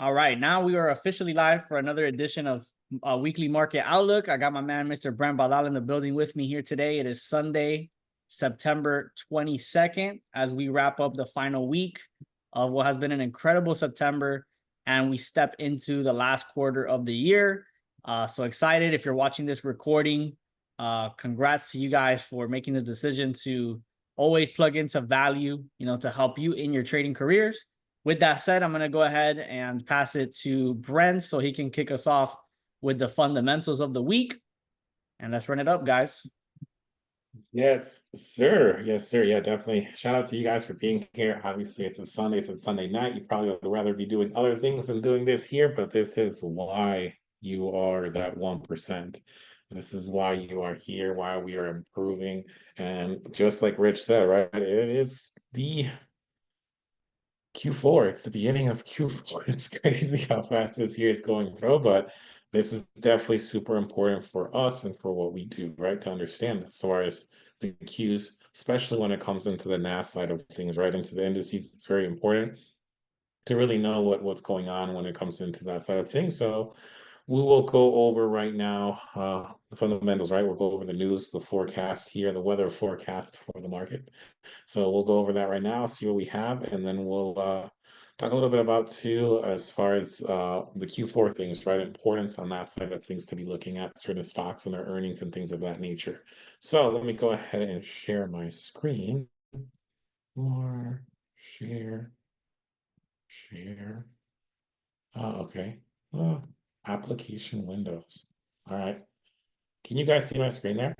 All right, now we are officially live for another edition of Weekly Market Outlook. I got my man, Mr. Brent Badal, in the building with me here today. It is Sunday, September 22nd, as we wrap up the final week of what has been an incredible September, and we step into the last quarter of the year. So excited. If you're watching this recording, congrats to you guys for making the decision to always plug into value, to help you in your trading careers. With that said, I'm going to go ahead and pass it to Brent so he can kick us off with the fundamentals of the week. And let's run it up, guys. Yes, sir. Yes, sir. Yeah, definitely. Shout out to you guys for being here. Obviously, it's a Sunday night. You probably would rather be doing other things than doing this here, but this is why you are that 1%. This is why you are here, why we are improving. And just like Rich said, right, it is the Q4. It's the beginning of Q4. It's crazy how fast this year is going through, but this is definitely super important for us and for what we do, right? To understand as far as the Qs, especially when it comes into the NAS side of things, right? Into the indices, it's very important to really know what's going on when it comes into that side of things. So we will go over right now the fundamentals, right? We'll go over the news, the forecast here, the weather forecast for the market. So we'll go over that right now, see what we have, and then we'll talk a little bit about too, as far as the Q4 things, right? Importance on that side of things to be looking at certain stocks and their earnings and things of that nature. So let me go ahead and share my screen. More, share, share. Okay. Uh, application windows. All right. Can you guys see my screen there?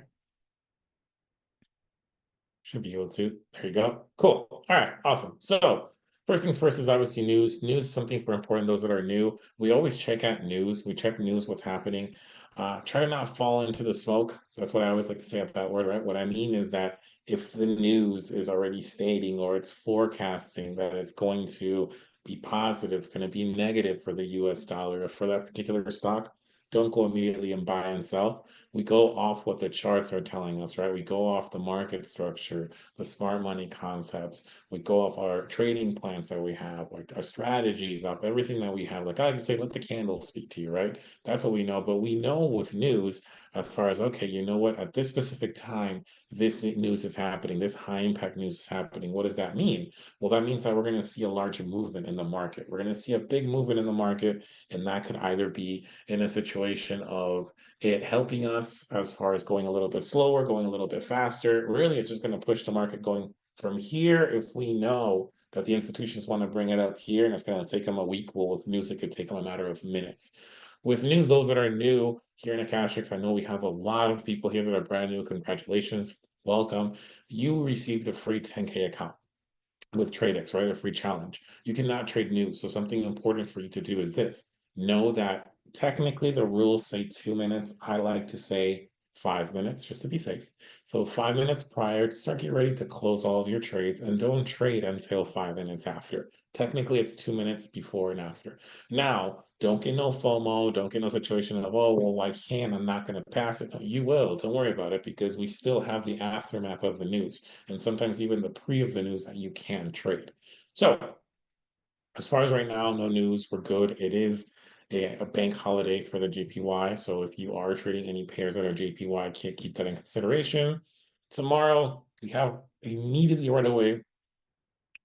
Should be able to. There you go. Cool. All right. Awesome. So first things first is obviously news. News is something for important those that are new. We always check out news. We check news, what's happening. Try to not fall into the smoke. That's what I always like to say about that word, right? What I mean is that if the news is already stating or it's forecasting that it's going to be positive, it's going to be negative for the US dollar or for that particular stock, don't go immediately and buy and sell. We go off what the charts are telling us, right? We go off the market structure, the smart money concepts. We go off our trading plans that we have, like our strategies, off everything that we have. Like I can say, let the candles speak to you, right? That's what we know. But we know with news, as far as, okay, you know what, at this specific time, this news is happening, this high impact news is happening. What does that mean? Well, that means that we're going to see a larger movement in the market. We're going to see a big movement in the market, and that could either be in a situation of it helping us as far as going a little bit slower, going a little bit faster. Really, it's just going to push the market going from here. If we know that the institutions want to bring it up here and it's going to take them a week, well, with news, it could take them a matter of minutes. With news, those that are new here in akashx, I know we have a lot of people here that are brand new. Congratulations. Welcome. You received a free 10K account with TradexMastery, right? A free challenge. You cannot trade news. So something important for you to do is this. Know that technically the rules say 2 minutes. I like to say 5 minutes just to be safe. So 5 minutes prior to start getting ready to close all of your trades and don't trade until 5 minutes after. Technically, it's 2 minutes before and after. Now, don't get no FOMO. Don't get no situation of, oh, well, I can't. I'm not going to pass it. No, you will. Don't worry about it because we still have the aftermath of the news and sometimes even the pre of the news that you can trade. So as far as right now, no news. We're good. It is a bank holiday for the JPY. So if you are trading any pairs that are JPY, can't keep that in consideration. Tomorrow, we have immediately right away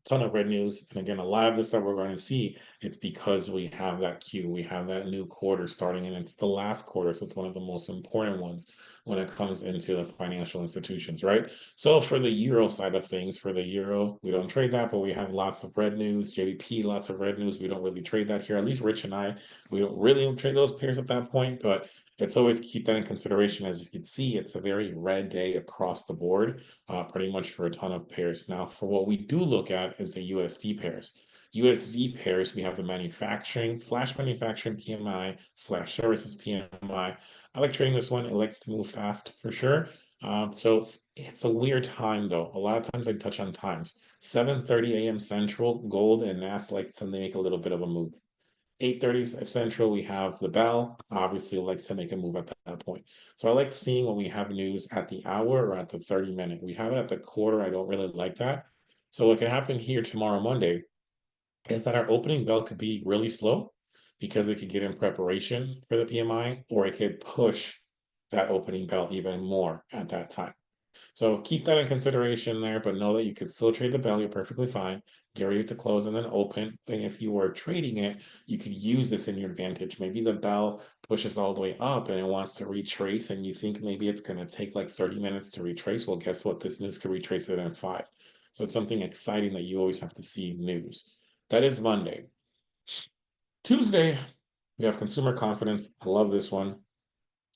ton of red news. And again, a lot of this that we're going to see, it's because we have that Q, we have that new quarter starting, and it's the last quarter. So it's one of the most important ones when it comes into the financial institutions, right? So for the euro side of things, for the euro, we don't trade that, but we have lots of red news. JVP, lots of red news. We don't really trade that here. At least Rich and I, we don't really trade those pairs at that point, but it's always keep that in consideration. As you can see, it's a very red day across the board, pretty much for a ton of pairs. Now, for what we do look at is the USD pairs. USD pairs, we have the manufacturing, flash manufacturing PMI, flash services PMI. I like trading this one. It likes to move fast for sure. So it's a weird time though. A lot of times I touch on times. 7:30 a.m. Central, gold and NAS like to make a little bit of a move. 8:30 Central, we have the bell. Obviously, likes to make a move at that point. So I like seeing when we have news at the hour or at the 30-minute. We have it at the quarter. I don't really like that. So what can happen here tomorrow, Monday, is that our opening bell could be really slow. because it could get in preparation for the PMI, or it could push that opening bell even more at that time. So keep that in consideration there, but know that you can still trade the bell. You're perfectly fine. Get ready to close and then open. And if you are trading it, you could use this in your advantage. Maybe the bell pushes all the way up and it wants to retrace, and you think maybe it's going to take like 30 minutes to retrace. Well, guess what? This news could retrace it in 5. So it's something exciting that you always have to see news. That is Monday. Tuesday, we have consumer confidence. I love this one.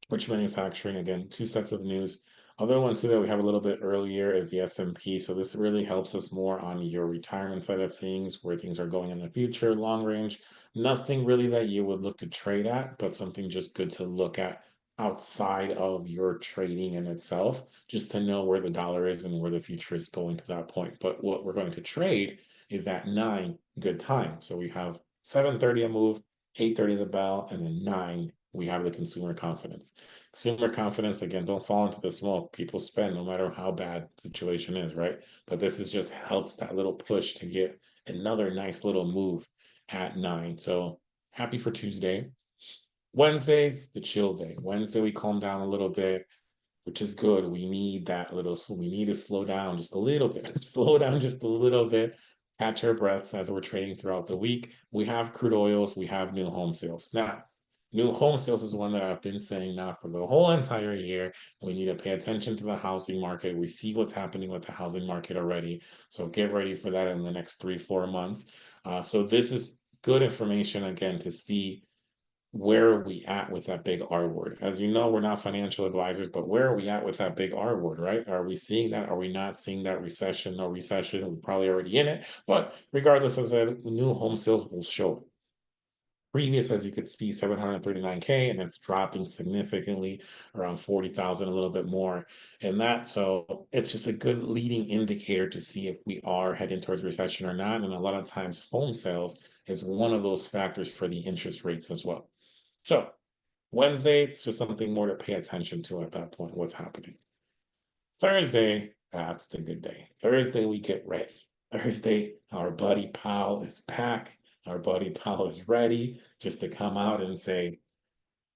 Which manufacturing, again, 2 sets of news. Other one too that we have a little bit earlier is the S&P. So this really helps us more on your retirement side of things, where things are going in the future, long range. Nothing really that you would look to trade at, but something just good to look at outside of your trading in itself, just to know where the dollar is and where the future is going to that point. But what we're going to trade is at 9, good time. So we have 7:30 a move, 8:30 the bell, and then 9 we have the consumer confidence. Consumer confidence, again, don't fall into the smoke. People spend no matter how bad the situation is, right? But this is just helps that little push to get another nice little move at 9. So happy for Tuesday. Wednesday's the chill day. Wednesday, we calm down a little bit, which is good. We need that little, so we need to slow down just a little bit, slow down just a little bit, catch our breaths as we're trading throughout the week. We have crude oils, we have new home sales. Now, new home sales is one that I've been saying now for the whole entire year. We need to pay attention to the housing market. We see what's happening with the housing market already. So get ready for that in the next 3-4 months. So this is good information, again, to see where are we at with that big R word. As you know, we're not financial advisors, but where are we at with that big R word, right? Are we seeing that? Are we not seeing that recession? No recession. We're probably already in it. But regardless of that, new home sales will show it. Previous, as you could see, 739K, and it's dropping significantly, around 40,000, a little bit more. And that, so it's just a good leading indicator to see if we are heading towards recession or not. And a lot of times, home sales is one of those factors for the interest rates as well. So Wednesday, it's just something more to pay attention to at that point, what's happening. Thursday, that's the good day. Thursday, we get ready. Thursday, our buddy Powell is back. Our buddy Powell is ready just to come out and say,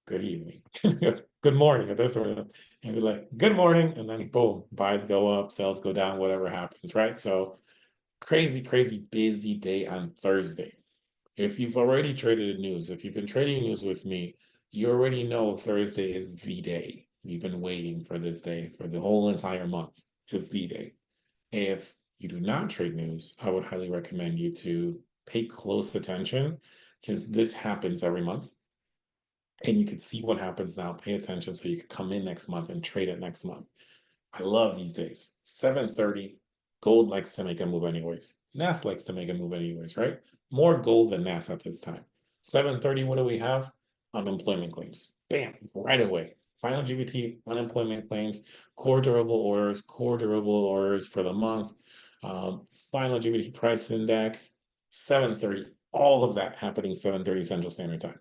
good evening, good morning. At this point, and be like, good morning. And then boom, buys go up, sales go down, whatever happens, right? So crazy, crazy busy day on Thursday. If you've already traded news, if you've been trading news with me, you already know Thursday is the day. You've been waiting for this day for the whole entire month. It's the day. If you do not trade news, I would highly recommend you to pay close attention, because this happens every month. And you can see what happens now. Pay attention so you can come in next month and trade it next month. I love these days. 7:30, gold likes to make a move anyways. NAS likes to make a move anyways, right? More gold than NAS at this time. 7:30, what do we have? Unemployment claims. Bam, right away. Final GBT, unemployment claims, core durable orders for the month, final GBT price index, 7:30. All of that happening 7:30 Central Standard Time.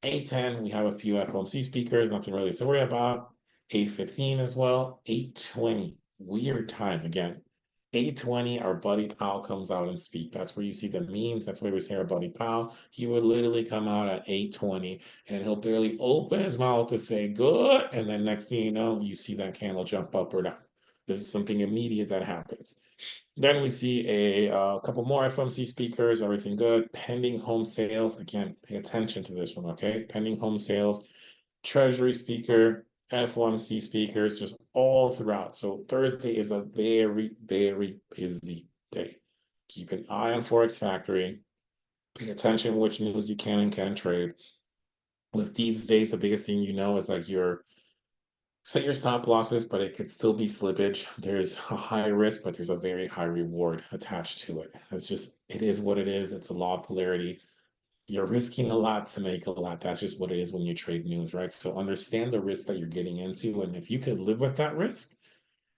8:10, we have a few FOMC speakers, nothing really to worry about. 8:15 as well. 8:20, weird time again. 8:20, our buddy Powell comes out and speak. That's where you see the memes. That's where we see our buddy Powell. He would literally come out at 8:20, and he'll barely open his mouth to say good. And then next thing you know, you see that candle jump up or down. This is something immediate that happens. Then we see a couple more FOMC speakers, everything good. Pending home sales. Again, pay attention to this one, okay? Pending home sales, Treasury speaker, FOMC speakers, just all throughout. So Thursday is a very, very busy day. Keep an eye on Forex Factory. Pay attention which news you can and can't trade. With these days, the biggest thing you know is like your set your stop losses, but it could still be slippage. There's a high risk, but there's a very high reward attached to it. It's just, it is what it is. It's a law of polarity. You're risking a lot to make a lot. That's just what it is when you trade news, right? So understand the risk that you're getting into. And if you can live with that risk,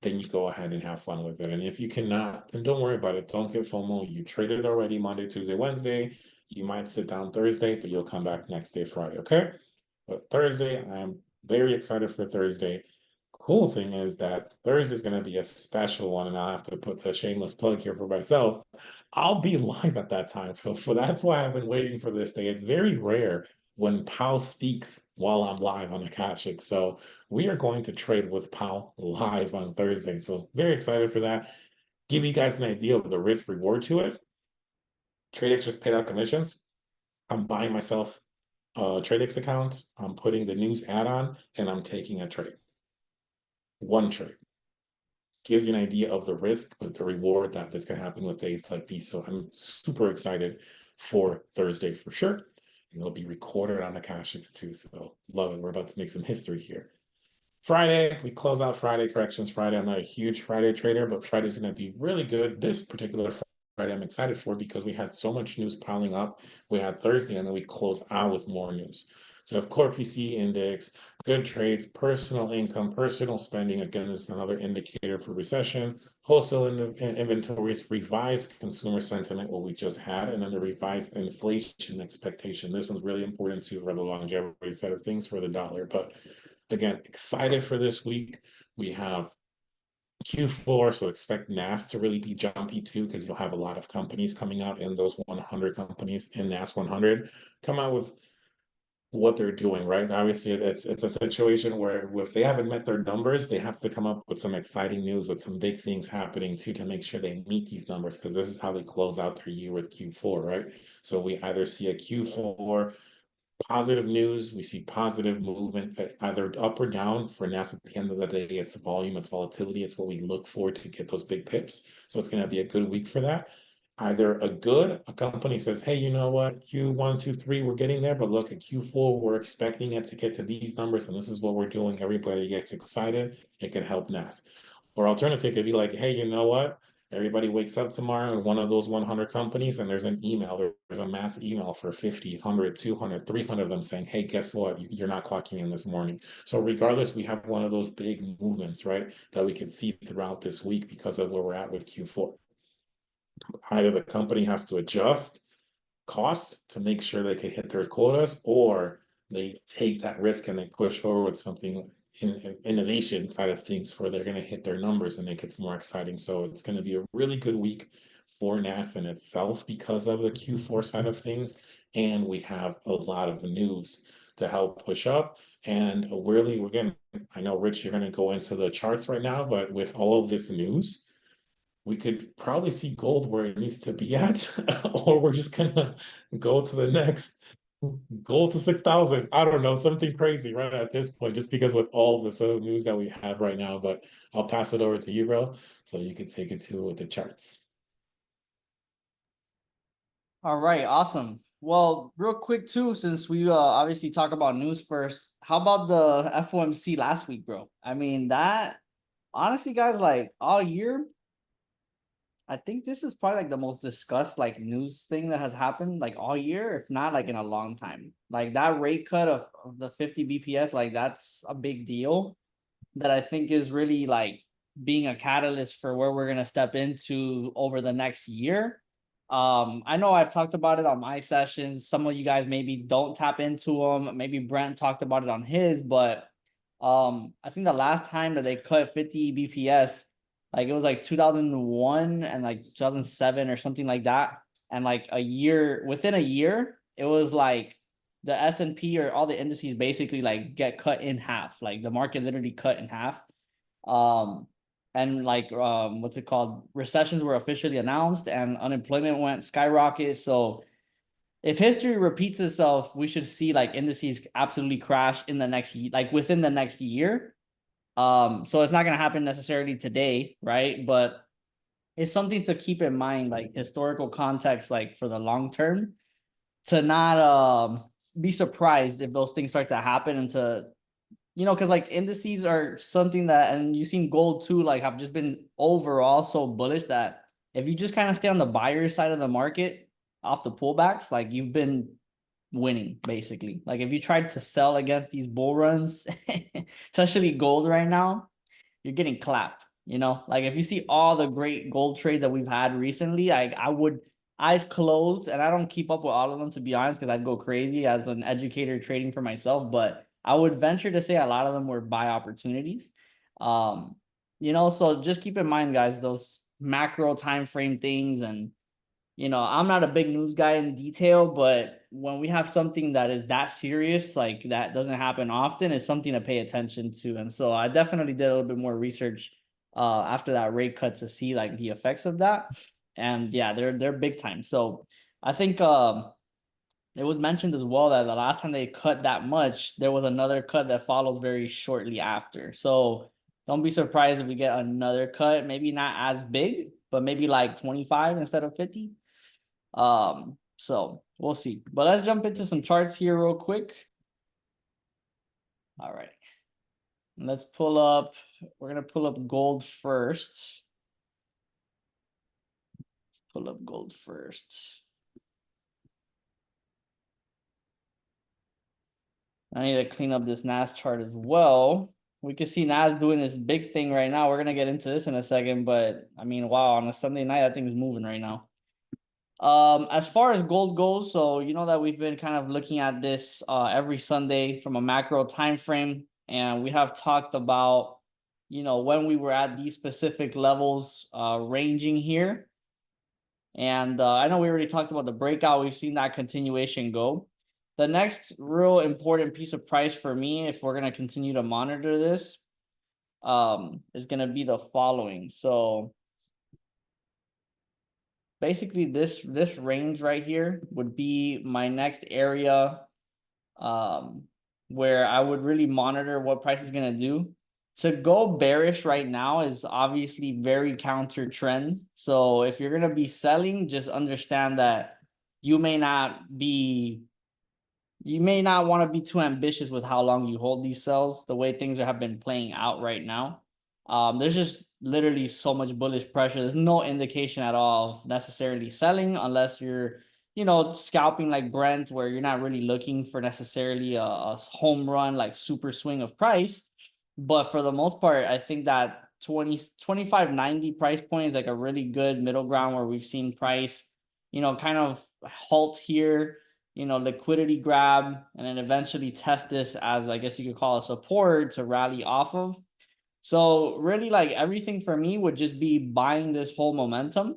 then you go ahead and have fun with it. And if you cannot, then don't worry about it. Don't get FOMO. You traded already Monday, Tuesday, Wednesday. You might sit down Thursday, but you'll come back next day, Friday, okay? But Thursday, I'm very excited for Thursday. cool thing is that Thursday is going to be a special one, and I'll have to put a shameless plug here for myself. I'll be live at that time. So that's why I've been waiting for this day. It's very rare when Powell speaks while I'm live on akashx. So we are going to trade with Powell live on Thursday. So very excited for that. Give you guys an idea of the risk reward to it. TradexMastery just paid out commissions. I'm buying myself a TradexMastery account. I'm putting the news add-on, and I'm taking a trade. One trade. Gives you an idea of the risk, but the reward that this can happen with days like these. So I'm super excited for Thursday for sure. And it'll be recorded on akashx too. So love it. We're about to make some history here. Friday, we close out Friday, corrections Friday. I'm not a huge Friday trader, but Friday's going to be really good. This particular Friday, I'm excited for because we had so much news piling up. We had Thursday, and then we close out with more news. So we have core PC index, good trades, personal income, personal spending. Again, this is another indicator for recession. Wholesale inventories, revised consumer sentiment, what we just had, and then the revised inflation expectation. This one's really important too for the longevity side of things for the dollar. But again, excited for this week. We have Q4, so expect NAS to really be jumpy too, because you'll have a lot of companies coming out in those 100 companies in NAS 100 come out with what they're doing, right? Obviously, it's a situation where if they haven't met their numbers, they have to come up with some exciting news, with some big things happening too, to make sure they meet these numbers, because this is how they close out their year with Q4, right? So we either see a Q4 positive news. We see positive movement, either up or down. For NAS, at the end of the day, it's volume, it's volatility, it's what we look for to get those big pips. So it's going to be a good week for that. Either a company says, hey, you know what, Q1, 2, 3, we're getting there, but look at Q4, we're expecting it to get to these numbers, and this is what we're doing. Everybody gets excited. It can help NAS. Or alternative could be like, hey, you know what? Everybody wakes up tomorrow in one of those 100 companies, and there's an email, there's a mass email for 50, 100, 200, 300 of them saying, hey, guess what? You're not clocking in this morning. So regardless, we have one of those big movements, right, that we can see throughout this week because of where we're at with Q4. Either the company has to adjust costs to make sure they can hit their quotas, or they take that risk and they push forward with something in innovation side of things where they're going to hit their numbers and it gets more exciting. So it's going to be a really good week for NAS in itself because of the Q4 side of things. And we have a lot of news to help push up. And really, I know, Rich, you're going to go into the charts right now, but with all of this news, we could probably see gold where it needs to be at, or we're just gonna go to the next gold to 6,000. I don't know, something crazy right at this point, just because with all the news that we have right now. But I'll pass it over to you, bro, so you can take it to the charts. All right, awesome. Well, real quick too, since we obviously talk about news first, how about the FOMC last week, bro? I mean, that honestly, guys, like all year, I think this is probably like the most discussed like news thing that has happened like all year, if not like in a long time. Like that rate cut of the 50 BPS, like that's a big deal that I think is really like being a catalyst for where we're gonna step into over the next year. I know I've talked about it on my sessions. Some of you guys maybe don't tap into them. Maybe Brent talked about it on his, but I think the last time that they cut 50 BPS, like it was like 2001 and like 2007 or something like that. And like within a year, it was like the S&P or all the indices basically like get cut in half. Like the market literally cut in half. And like what's it called? Recessions were officially announced and unemployment went skyrocket. So if history repeats itself, we should see like indices absolutely crash in the next like within the next year. So it's not gonna happen necessarily today, right? But it's something to keep in mind, like historical context, like for the long term, to not be surprised if those things start to happen and to because like indices are something that, and you've seen gold too, like have just been overall so bullish that if you just kind of stay on the buyer side of the market off the pullbacks, like you've been winning basically. Like if you tried to sell against these bull runs, especially gold right now, you're getting clapped. Like if you see all the great gold trades that we've had recently, I would eyes closed, and I don't keep up with all of them to be honest, because I'd go crazy as an educator trading for myself, but I would venture to say a lot of them were buy opportunities. Um, so just keep in mind, guys, those macro time frame things. And I'm not a big news guy in detail, but when we have something that is that serious, like that doesn't happen often, it's something to pay attention to. And so I definitely did a little bit more research after that rate cut to see like the effects of that. And yeah, they're big time. So I think it was mentioned as well that the last time they cut that much, there was another cut that follows very shortly after. So don't be surprised if we get another cut, maybe not as big, but maybe like 25 instead of 50. So we'll see. But let's jump into some charts here real quick. All right. Let's pull up, we're gonna pull up gold first. Pull up gold first. I need to clean up this NAS chart as well. We can see NAS doing this big thing right now. We're gonna get into this in a second, but I mean, wow, on a Sunday night, that thing's moving right now. As far as gold goes, so you know that we've been kind of looking at this every Sunday from a macro time frame, and we have talked about when we were at these specific levels ranging here. And I know we already talked about the breakout. We've seen that continuation go. The next real important piece of price for me, if we're going to continue to monitor this, is going to be the following. So basically this range right here would be my next area where I would really monitor what price is going to do. To go bearish right now is obviously very counter trend. So if you're going to be selling, just understand that you may not want to be too ambitious with how long you hold these sells, the way things have been playing out right now. There's just literally so much bullish pressure. There's no indication at all of necessarily selling unless you're scalping like Brent, where you're not really looking for necessarily a home run, like super swing of price. But for the most part, I think that 25.90 price point is like a really good middle ground where we've seen price, kind of halt here, liquidity grab, and then eventually test this as, I guess you could call a support to rally off of. So really, like, everything for me would just be buying this whole momentum.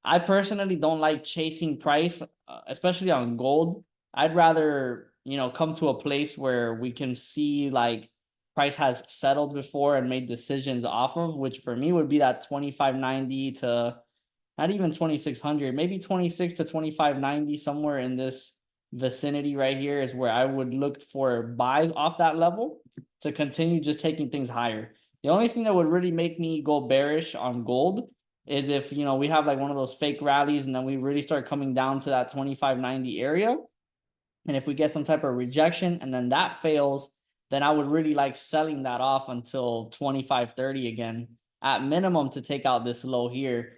I personally don't like chasing price, especially on gold. I'd rather, come to a place where we can see like price has settled before and made decisions off of, which for me would be that 25.90 to not even 2600, maybe 26 to 25.90, somewhere in this vicinity right here is where I would look for buys off that level to continue just taking things higher. The only thing that would really make me go bearish on gold is if, we have like one of those fake rallies and then we really start coming down to that 25.90 area. And if we get some type of rejection and then that fails, then I would really like selling that off until 25.30 again, at minimum, to take out this low here.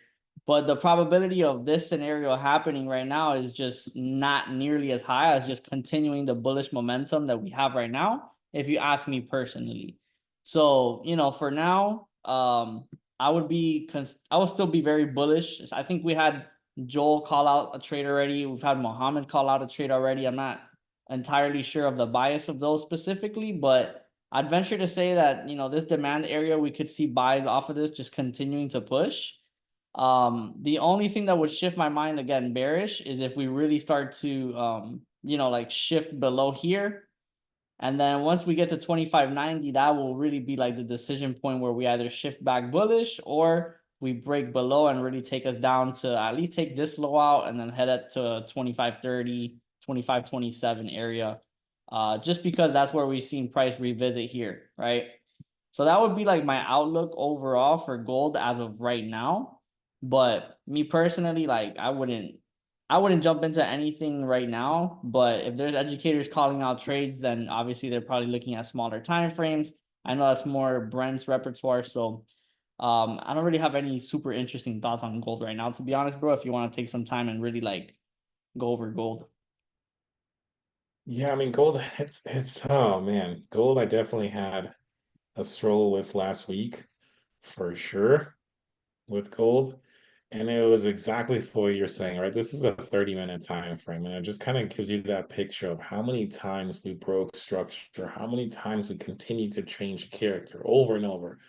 But the probability of this scenario happening right now is just not nearly as high as just continuing the bullish momentum that we have right now, if you ask me personally. So, for now, I would still be very bullish. I think we had Joel call out a trade already. We've had Mohammed call out a trade already. I'm not entirely sure of the bias of those specifically, but I'd venture to say that, this demand area, we could see buys off of this just continuing to push. The only thing that would shift my mind again bearish is if we really start to, like shift below here. And then once we get to 25.90, that will really be like the decision point where we either shift back bullish or we break below and really take us down to at least take this low out and then head up to 25.30, 25.27 area. Just because that's where we've seen price revisit here, right? So that would be like my outlook overall for gold as of right now. But me personally, like I wouldn't jump into anything right now. But if there's educators calling out trades, then obviously they're probably looking at smaller time frames. I know that's more Brent's repertoire. So I don't really have any super interesting thoughts on gold right now, to be honest, bro. If you want to take some time and really like go over gold. Yeah, I mean, gold, it's oh man, gold I definitely had a stroll with last week for sure with gold. And it was exactly for what you're saying, right? This is a 30-minute time frame, and it just kind of gives you that picture of how many times we broke structure, how many times we continue to change character over and over.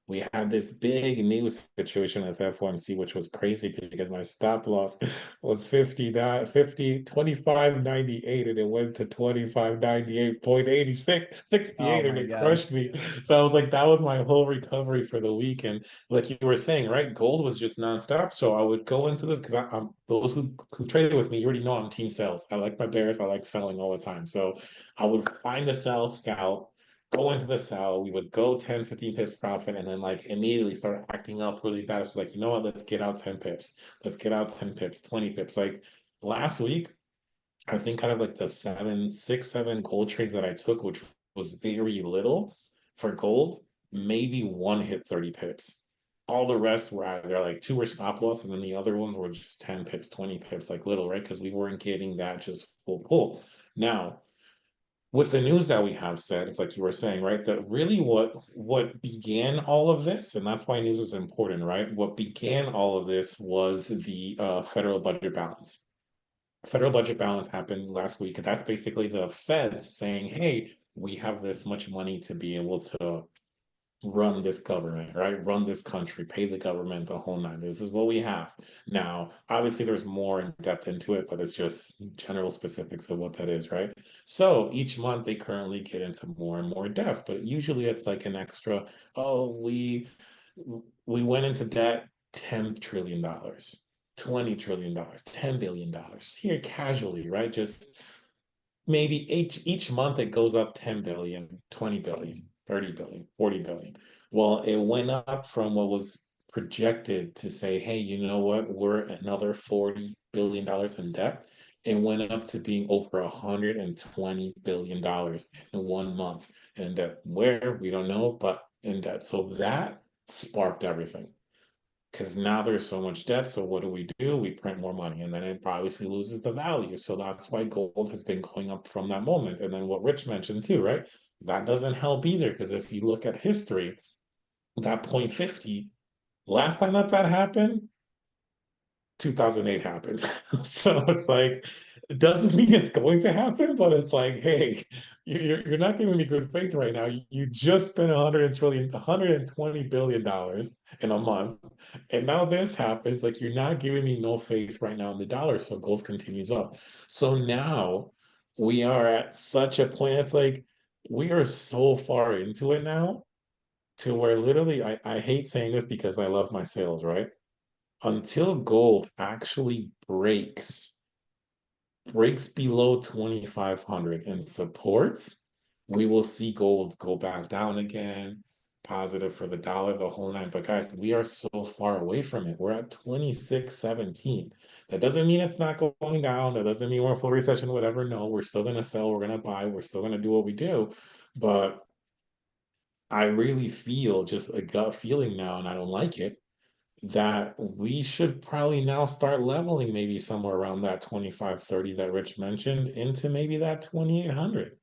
we had this big news situation with FOMC, which was crazy because my stop loss was 59, 50, 25.98, and it went to 25.98.86, Oh 68, and my it God. crushed me. So I was like, that was my whole recovery for the week. And like you were saying, right? Gold was just nonstop. So I would go into this because I'm those who traded with me, you already know I'm team sales. I like my bears, I like selling all the time. So I would find the sell scout, go into the sell, we would go 10, 15 pips profit, and then like immediately start acting up really bad. It's like, you know what, let's get out 10 pips. Let's get out 10 pips, 20 pips. Like last week, I think kind of like the 7 gold trades that I took, which was very little for gold, maybe one hit 30 pips. All the rest were either like two were stop loss, and then the other ones were just 10 pips, 20 pips, like little, right? Because we weren't getting that just full pull. Now, with the news that we have said, it's like you were saying, right? That really what began all of this, and that's why news is important, right? What began all of this was the federal budget balance. Federal budget balance happened last week, and that's basically the feds saying, "Hey, we have this much money to be able to run this government, right? Run this country, pay the government the whole nine. This is what we have." Now, obviously, there's more in depth into it, but it's just general specifics of what that is, right? So each month they currently get into more and more depth, but usually it's like an extra, oh, we went into debt $10 trillion, $20 trillion, $10 billion here casually, right? Just maybe each month it goes up 10 billion, 20 billion, 30 billion, 40 billion. Well, it went up from what was projected to say, hey, you know what, we're another $40 billion in debt. It went up to being over $120 billion in 1 month in debt. Where we don't know, but in debt. So that sparked everything because now there's so much debt. So what do? We print more money, and then it obviously loses the value. So that's why gold has been going up from that moment. And then what Rich mentioned too, right? That doesn't help either because if you look at history, that point 50, last time that happened, 2008 happened. So it's like, it doesn't mean it's going to happen, but it's like, hey, you're not giving me good faith right now. You just spent 120 billion dollars in a month, and now this happens. Like you're not giving me no faith right now in the dollar, so gold continues up. So now we are at such a point. It's like we are so far into it now to where literally I hate saying this because I love my sales, right? Until gold actually breaks below 2500 and supports, we will see gold go back down again, positive for the dollar, the whole nine. But guys, we are so far away from it. We're at 2617. That doesn't mean it's not going down. That doesn't mean we're in full recession, whatever. No, we're still going to sell, we're going to buy, we're still going to do what we do. But I really feel just a gut feeling now, and I don't like it, that we should probably now start leveling maybe somewhere around that 2530 that Rich mentioned into maybe that 2800.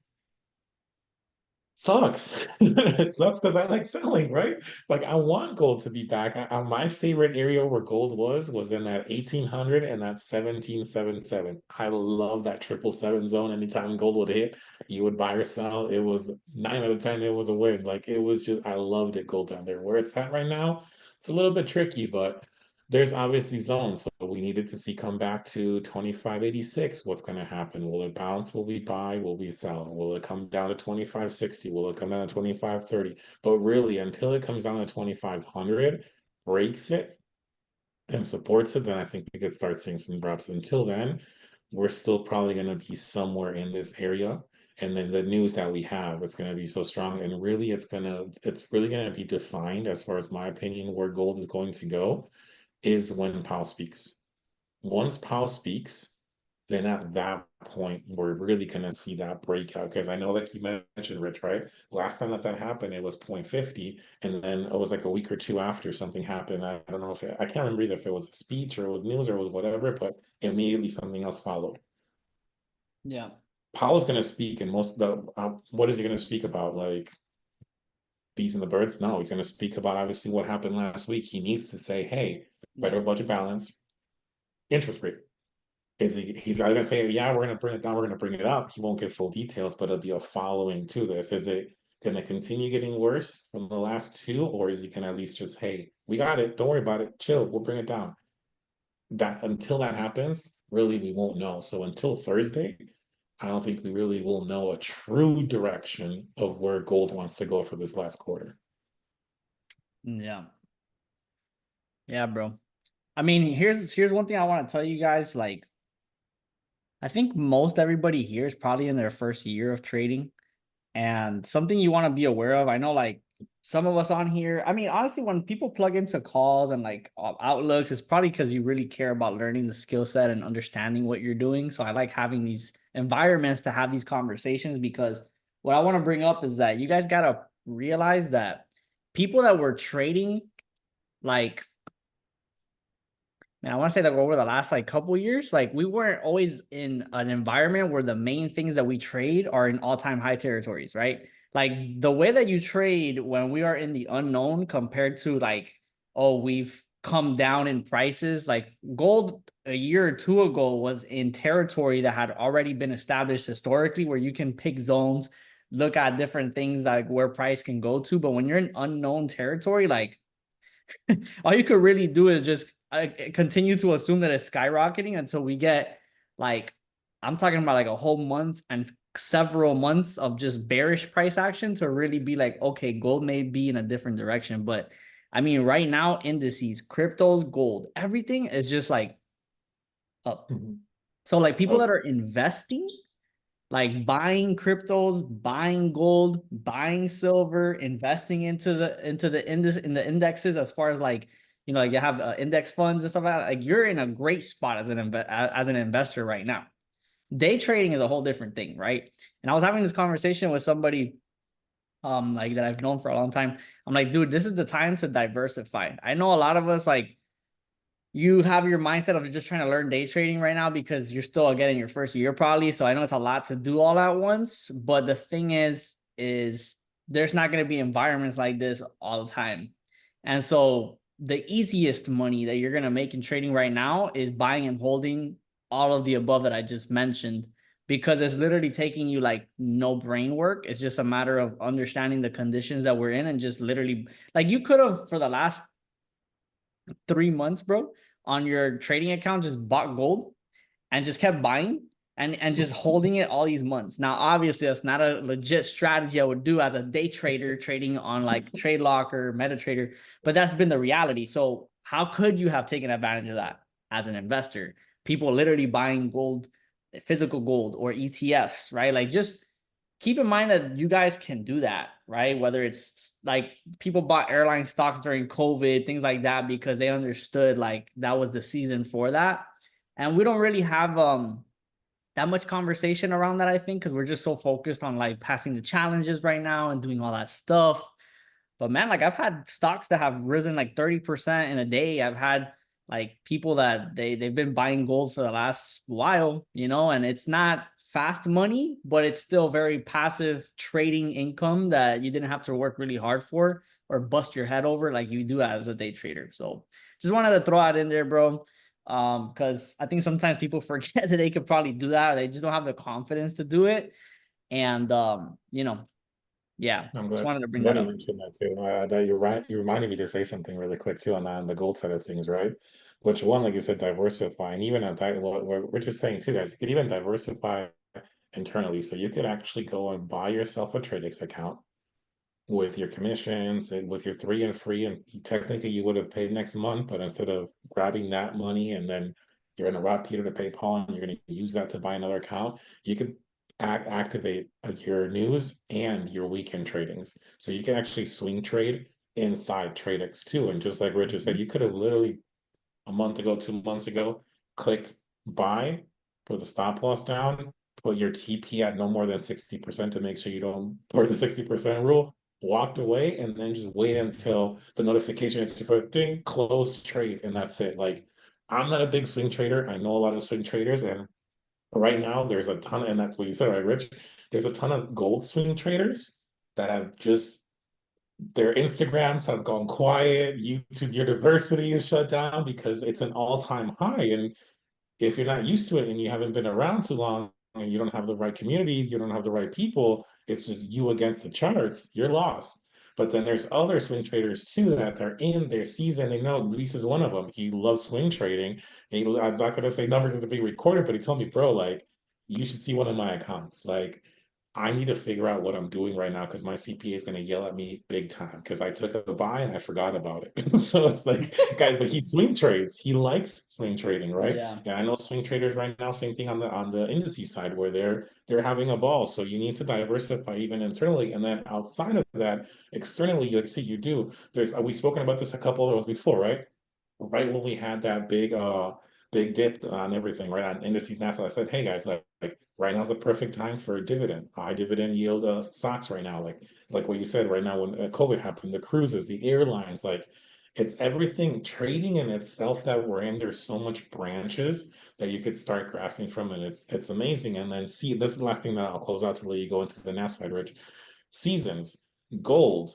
Sucks. It sucks because I like selling, right? Like I want gold to be back. My favorite area where gold was in that 1800 and that 1777. I love that 777 zone. Anytime gold would hit, you would buy or sell. It was 9 out of 10. It was a win. Like it was just, I loved it gold down there. Where it's at right now, it's a little bit tricky, but there's obviously zones. So we needed to see come back to 2586. What's going to happen? Will it bounce? Will we buy? Will we sell? Will it come down to 2560? Will it come down to 2530? But really, until it comes down to 2500, breaks it and supports it, then I think we could start seeing some drops. Until then, we're still probably going to be somewhere in this area. And then the news that we have, it's going to be so strong. And really, it's really going to be defined, as far as my opinion, where gold is going to go is when Powell speaks. Once Powell speaks, then at that point, we're really going to see that breakout. Because I know, like you mentioned, Rich, right? Last time that happened, it was point 50. And then it was like a week or two after something happened. I don't know I can't remember either if it was a speech or it was news or it was whatever, but immediately something else followed. Yeah. Powell's going to speak, and what is he going to speak about? Like bees and the birds? No, he's going to speak about obviously what happened last week. He needs to say, hey, Yeah. federal budget balance, interest rate. He's either gonna say, yeah, we're gonna bring it down, we're gonna bring it up. He won't give full details, but it'll be a following to this. Is it going to continue getting worse from the last two, or is he going to at least just, hey, we got it, don't worry about it, chill, we'll bring it down? That until that happens, really we won't know. So until Thursday, I don't think we really will know a true direction of where gold wants to go for this last quarter. Yeah. Yeah, bro. I mean, here's one thing I want to tell you guys. Like, I think most everybody here is probably in their first year of trading. And something you want to be aware of, I know like some of us on here, I mean, honestly, when people plug into calls and like outlooks, it's probably because you really care about learning the skill set and understanding what you're doing. So I like having these environments to have these conversations, because what I want to bring up is that you guys got to realize that people that were trading, like, man, I want to say that over the last like couple years, like we weren't always in an environment where the main things that we trade are in all-time high territories, right? Like the way that you trade when we are in the unknown compared to like, oh, we've come down in prices. Like gold a year or two ago was in territory that had already been established historically, where you can pick zones, look at different things like where price can go to. But when you're in unknown territory, like all you could really do is just continue to assume that it's skyrocketing until we get like, I'm talking about like a whole month and several months of just bearish price action to really be like, okay, gold may be in a different direction. But I mean, right now, indices, cryptos, gold, everything is just like up. So like people that Okay. are investing, like buying cryptos, buying gold, buying silver, investing into the indexes, as far as like, you know, like you have index funds and stuff like that. Like you're in a great spot as an investor right now. Day trading is a whole different thing, right? And I was having this conversation with somebody like that I've known for a long time. I'm like, dude, this is the time to diversify. I know a lot of us like, you have your mindset of just trying to learn day trading right now because you're still getting your first year probably. So I know it's a lot to do all at once, but the thing is there's not going to be environments like this all the time. And so the easiest money that you're going to make in trading right now is buying and holding all of the above that I just mentioned, because it's literally taking you like no brain work. It's just a matter of understanding the conditions that we're in and just literally, like, you could have for the last 3 months, bro, on your trading account, just bought gold and just kept buying and just holding it all these months. Now, obviously, that's not a legit strategy I would do as a day trader trading on like TradeLocker, MetaTrader, but that's been the reality. So how could you have taken advantage of that as an investor? People literally buying gold, physical gold or ETFs, right? Like, just keep in mind that you guys can do that, right? Whether it's like people bought airline stocks during COVID, things like that, because they understood like that was the season for that. And we don't really have that much conversation around that, I think, because we're just so focused on like passing the challenges right now and doing all that stuff. But man, like I've had stocks that have risen like 30% in a day. I've had like people that they've been buying gold for the last while, you know, and it's not fast money, but it's still very passive trading income that you didn't have to work really hard for or bust your head over like you do as a day trader. So just wanted to throw that in there, bro. Because I think sometimes people forget that they could probably do that. They just don't have the confidence to do it. And you know, yeah, I'm just glad. wanted to I'm bring that glad you up. mentioned that too. That you're right. You reminded me to say something really quick too on that, on the gold side of things, right? Which one, like you said, diversify, and even at that, what we're just saying too, guys. You could even diversify internally, so you could actually go and buy yourself a Tradex account with your commissions and with your 3 and free, and technically you would have paid next month, but instead of grabbing that money and then you're going to rob Peter to pay Paul and you're going to use that to buy another account, you could activate your news and your weekend tradings. So you can actually swing trade inside TradeX too. And just like Richard said, you could have literally a month ago, 2 months ago, click buy, put the stop loss down, put your TP at no more than 60% to make sure you don't burn the 60% rule, walked away, and then just wait until the notification is to put ding, close trade, and that's it. Like, I'm not a big swing trader. I know a lot of swing traders, and right now there's a ton, and that's what you said, right, Rich? There's a ton of gold swing traders that have just their Instagrams have gone quiet. YouTube University is shut down because it's an all-time high. And if you're not used to it and you haven't been around too long, and you don't have the right community, you don't have the right people, it's just you against the charts, you're lost. But then there's other swing traders too that are in their season. They know Luis is one of them. He loves swing trading. I'm not gonna say numbers are being recorded, but he told me, bro, like you should see one of my accounts. Like I need to figure out what I'm doing right now because my CPA is going to yell at me big time because I took a buy and I forgot about it. So it's like, guys, but he swing trades. He likes swing trading, right? Yeah. And I know swing traders right now, same thing on the indices side where they're having a ball. So you need to diversify even internally, and then outside of that, externally, like see you do. There's we spoken about this a couple of those before, right? Right when we had that big dip on everything, right on indices now. So I said, hey guys, like right now's the perfect time for a dividend, high dividend yield stocks right now. Like what you said right now when COVID happened, the cruises, the airlines, like it's everything trading in itself that we're in. There's so much branches that you could start grasping from, and it's amazing. And then see, this is the last thing that I'll close out to let you go into the NAS side, Rich. Seasons, gold.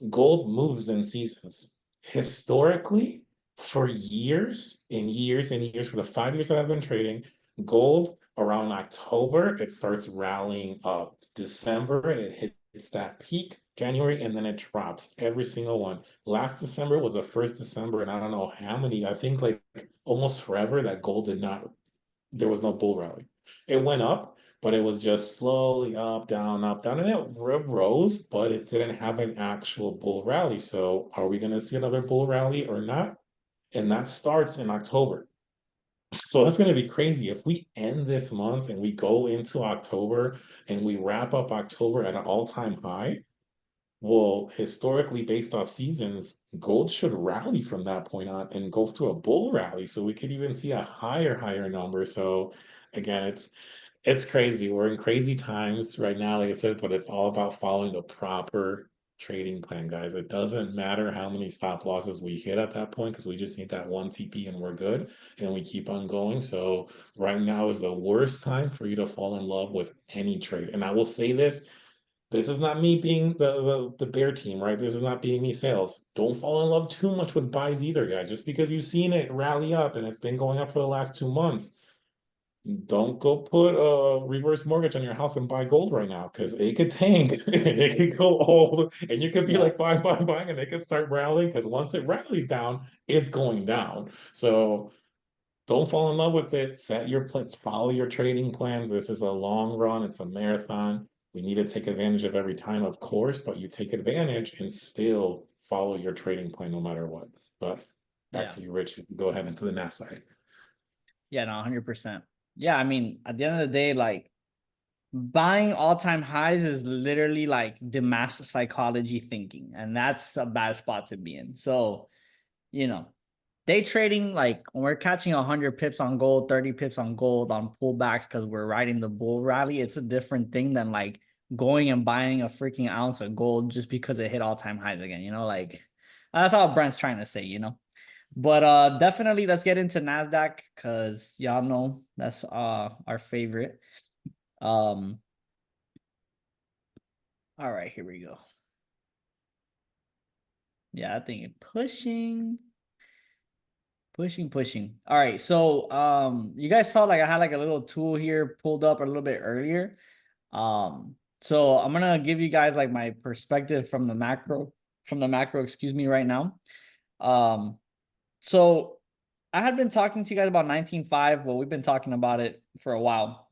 Gold moves in seasons. Historically, for years and years and years, for the 5 years that I've been trading, gold around October, it starts rallying up. December, it hits that peak, January, and then it drops every single one. Last December was the first December, and I don't know how many, I think like almost forever that gold did not, there was no bull rally. It went up, but it was just slowly up, down, and it rose, but it didn't have an actual bull rally. So are we going to see another bull rally or not? And that starts in October. So that's going to be crazy. If we end this month and we go into October and we wrap up October at an all-time high, well, historically, based off seasons, gold should rally from that point on and go through a bull rally. So we could even see a higher number. So again, it's crazy. We're in crazy times right now, like I said, but it's all about following the proper trading plan, guys. It doesn't matter how many stop losses we hit at that point because we just need that one TP and we're good and we keep on going. So right now is the worst time for you to fall in love with any trade. And I will say this is not me being the bear team, right? This is not being me sales. Don't fall in love too much with buys either, guys. Just because you've seen it rally up and it's been going up for the last 2 months, don't go put a reverse mortgage on your house and buy gold right now because it could tank and it could go old and you could be Yeah. like buying and it could start rallying because once it rallies down, it's going down. So don't fall in love with it. Set your plans, follow your trading plans. This is a long run, it's a marathon. We need to take advantage of every time, of course, but you take advantage and still follow your trading plan no matter what. But back Yeah. to you, Rich. You can go ahead into the NAS side. Yeah, no, 100%. Yeah, I mean, at the end of the day, like buying all-time highs is literally like the mass psychology thinking, and that's a bad spot to be in. So, you know, day trading, like when we're catching 100 pips on gold, 30 pips on gold on pullbacks because we're riding the bull rally, it's a different thing than like going and buying a freaking ounce of gold just because it hit all-time highs again, like that's all Brent's trying to say. But definitely let's get into NASDAQ because y'all know that's our favorite. Um, all right, here we go. Yeah, I think it pushing. All right, so you guys saw like I had like a little tool here pulled up a little bit earlier. So I'm gonna give you guys like my perspective from the macro, excuse me, right now. So I had been talking to you guys about 19.5. Well, we've been talking about it for a while.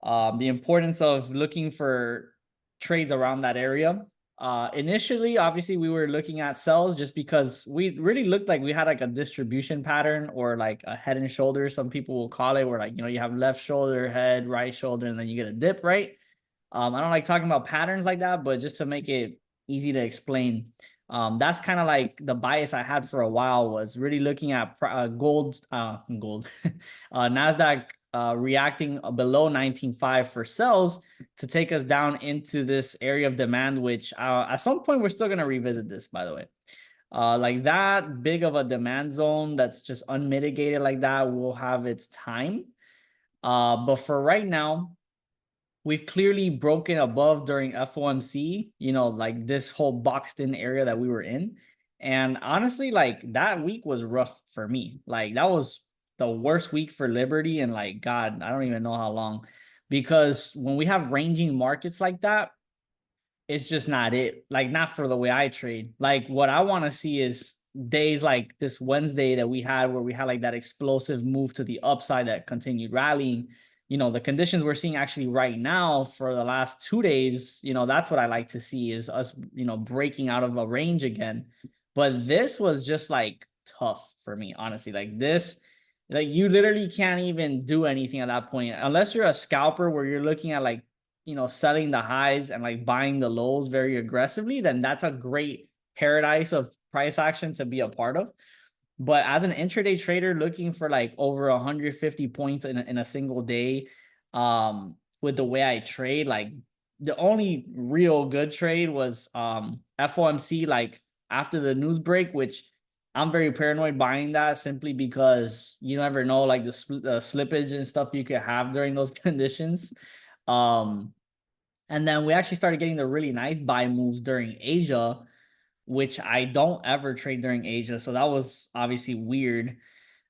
The importance of looking for trades around that area. Initially, obviously, we were looking at sells just because we really looked like we had like a distribution pattern or like a head and shoulder. Some people will call it where like, you have left shoulder, head, right shoulder, and then you get a dip, right? I don't like talking about patterns like that, but just to make it easy to explain, that's kind of like the bias I had for a while was really looking at gold, Nasdaq reacting below 19.5 for sells to take us down into this area of demand, which at some point we're still going to revisit this, by the way. Like that big of a demand zone that's just unmitigated like that will have its time. But for right now, we've clearly broken above during FOMC, like this whole boxed in area that we were in. And honestly, like that week was rough for me. Like that was the worst week for Liberty and like, God, I don't even know how long. because when we have ranging markets like that, it's just not it. Like, not for the way I trade. Like, what I want to see is days like this Wednesday that we had, where we had like that explosive move to the upside that continued rallying. The conditions we're seeing actually right now for the last 2 days, that's what I like to see, is us, breaking out of a range again. But this was just like tough for me, honestly. Like this, like you literally can't even do anything at that point unless you're a scalper where you're looking at like, selling the highs and like buying the lows very aggressively. Then that's a great paradise of price action to be a part of. But as an intraday trader looking for like over 150 points in a single day, with the way I trade, like the only real good trade was FOMC, like after the news break, which I'm very paranoid buying that, simply because you never know, like the slippage and stuff you could have during those conditions. And then we actually started getting the really nice buy moves during Asia, which I don't ever trade during Asia. So that was obviously weird.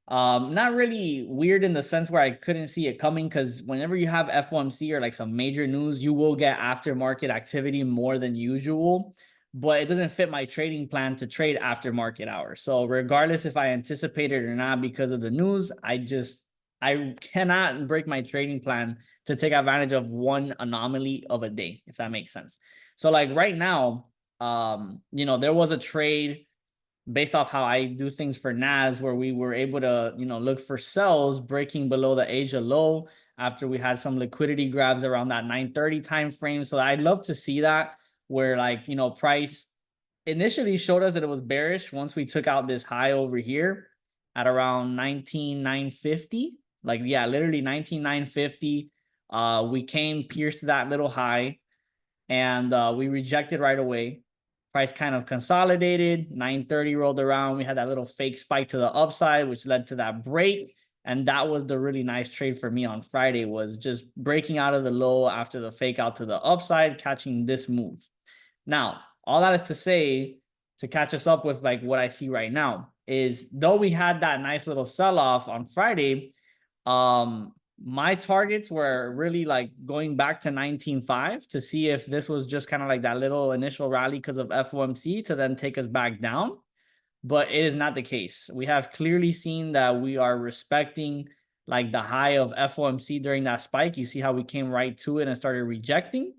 Not really weird in the sense where I couldn't see it coming, because whenever you have FOMC or like some major news, you will get aftermarket activity more than usual. But it doesn't fit my trading plan to trade after market hours. So regardless if I anticipate it or not because of the news, I cannot break my trading plan to take advantage of one anomaly of a day, if that makes sense. So like right now, there was a trade based off how I do things for NAS, where we were able to, look for sells breaking below the Asia low after we had some liquidity grabs around that 9:30 time frame. So I'd love to see that, where like, price initially showed us that it was bearish once we took out this high over here at around 19,950. Like, yeah, literally 19,950. We pierced that little high, and we rejected right away. Price kind of consolidated, 9:30 rolled around. We had that little fake spike to the upside, which led to that break. And that was the really nice trade for me on Friday, was just breaking out of the low after the fake out to the upside, catching this move. Now, all that is to say, to catch us up with like what I see right now, is though we had that nice little sell-off on Friday, my targets were really like going back to 19.5 to see if this was just kind of like that little initial rally because of FOMC to then take us back down. But it is not the case. We have clearly seen that we are respecting like the high of FOMC during that spike. You see how we came right to it and started rejecting.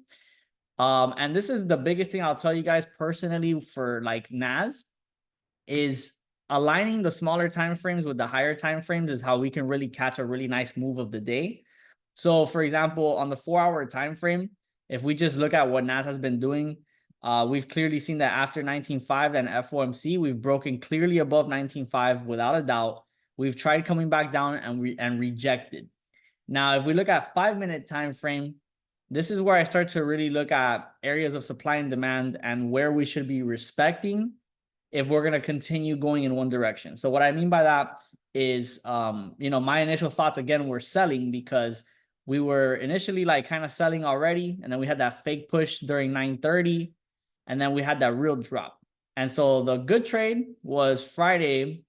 And this is the biggest thing I'll tell you guys personally for like NAS, is aligning the smaller time frames with the higher time frames is how we can really catch a really nice move of the day. So for example, on the 4-hour time frame, if we just look at what NAS has been doing, we've clearly seen that after 19.5 and FOMC, we've broken clearly above 19.5 without a doubt. We've tried coming back down and rejected. Now, if we look at 5-minute time frame, this is where I start to really look at areas of supply and demand and where we should be respecting if we're going to continue going in one direction. So what I mean by that is, my initial thoughts again were selling, because we were initially like kind of selling already, and then we had that fake push during 9:30, and then we had that real drop. And so the good trade was Friday,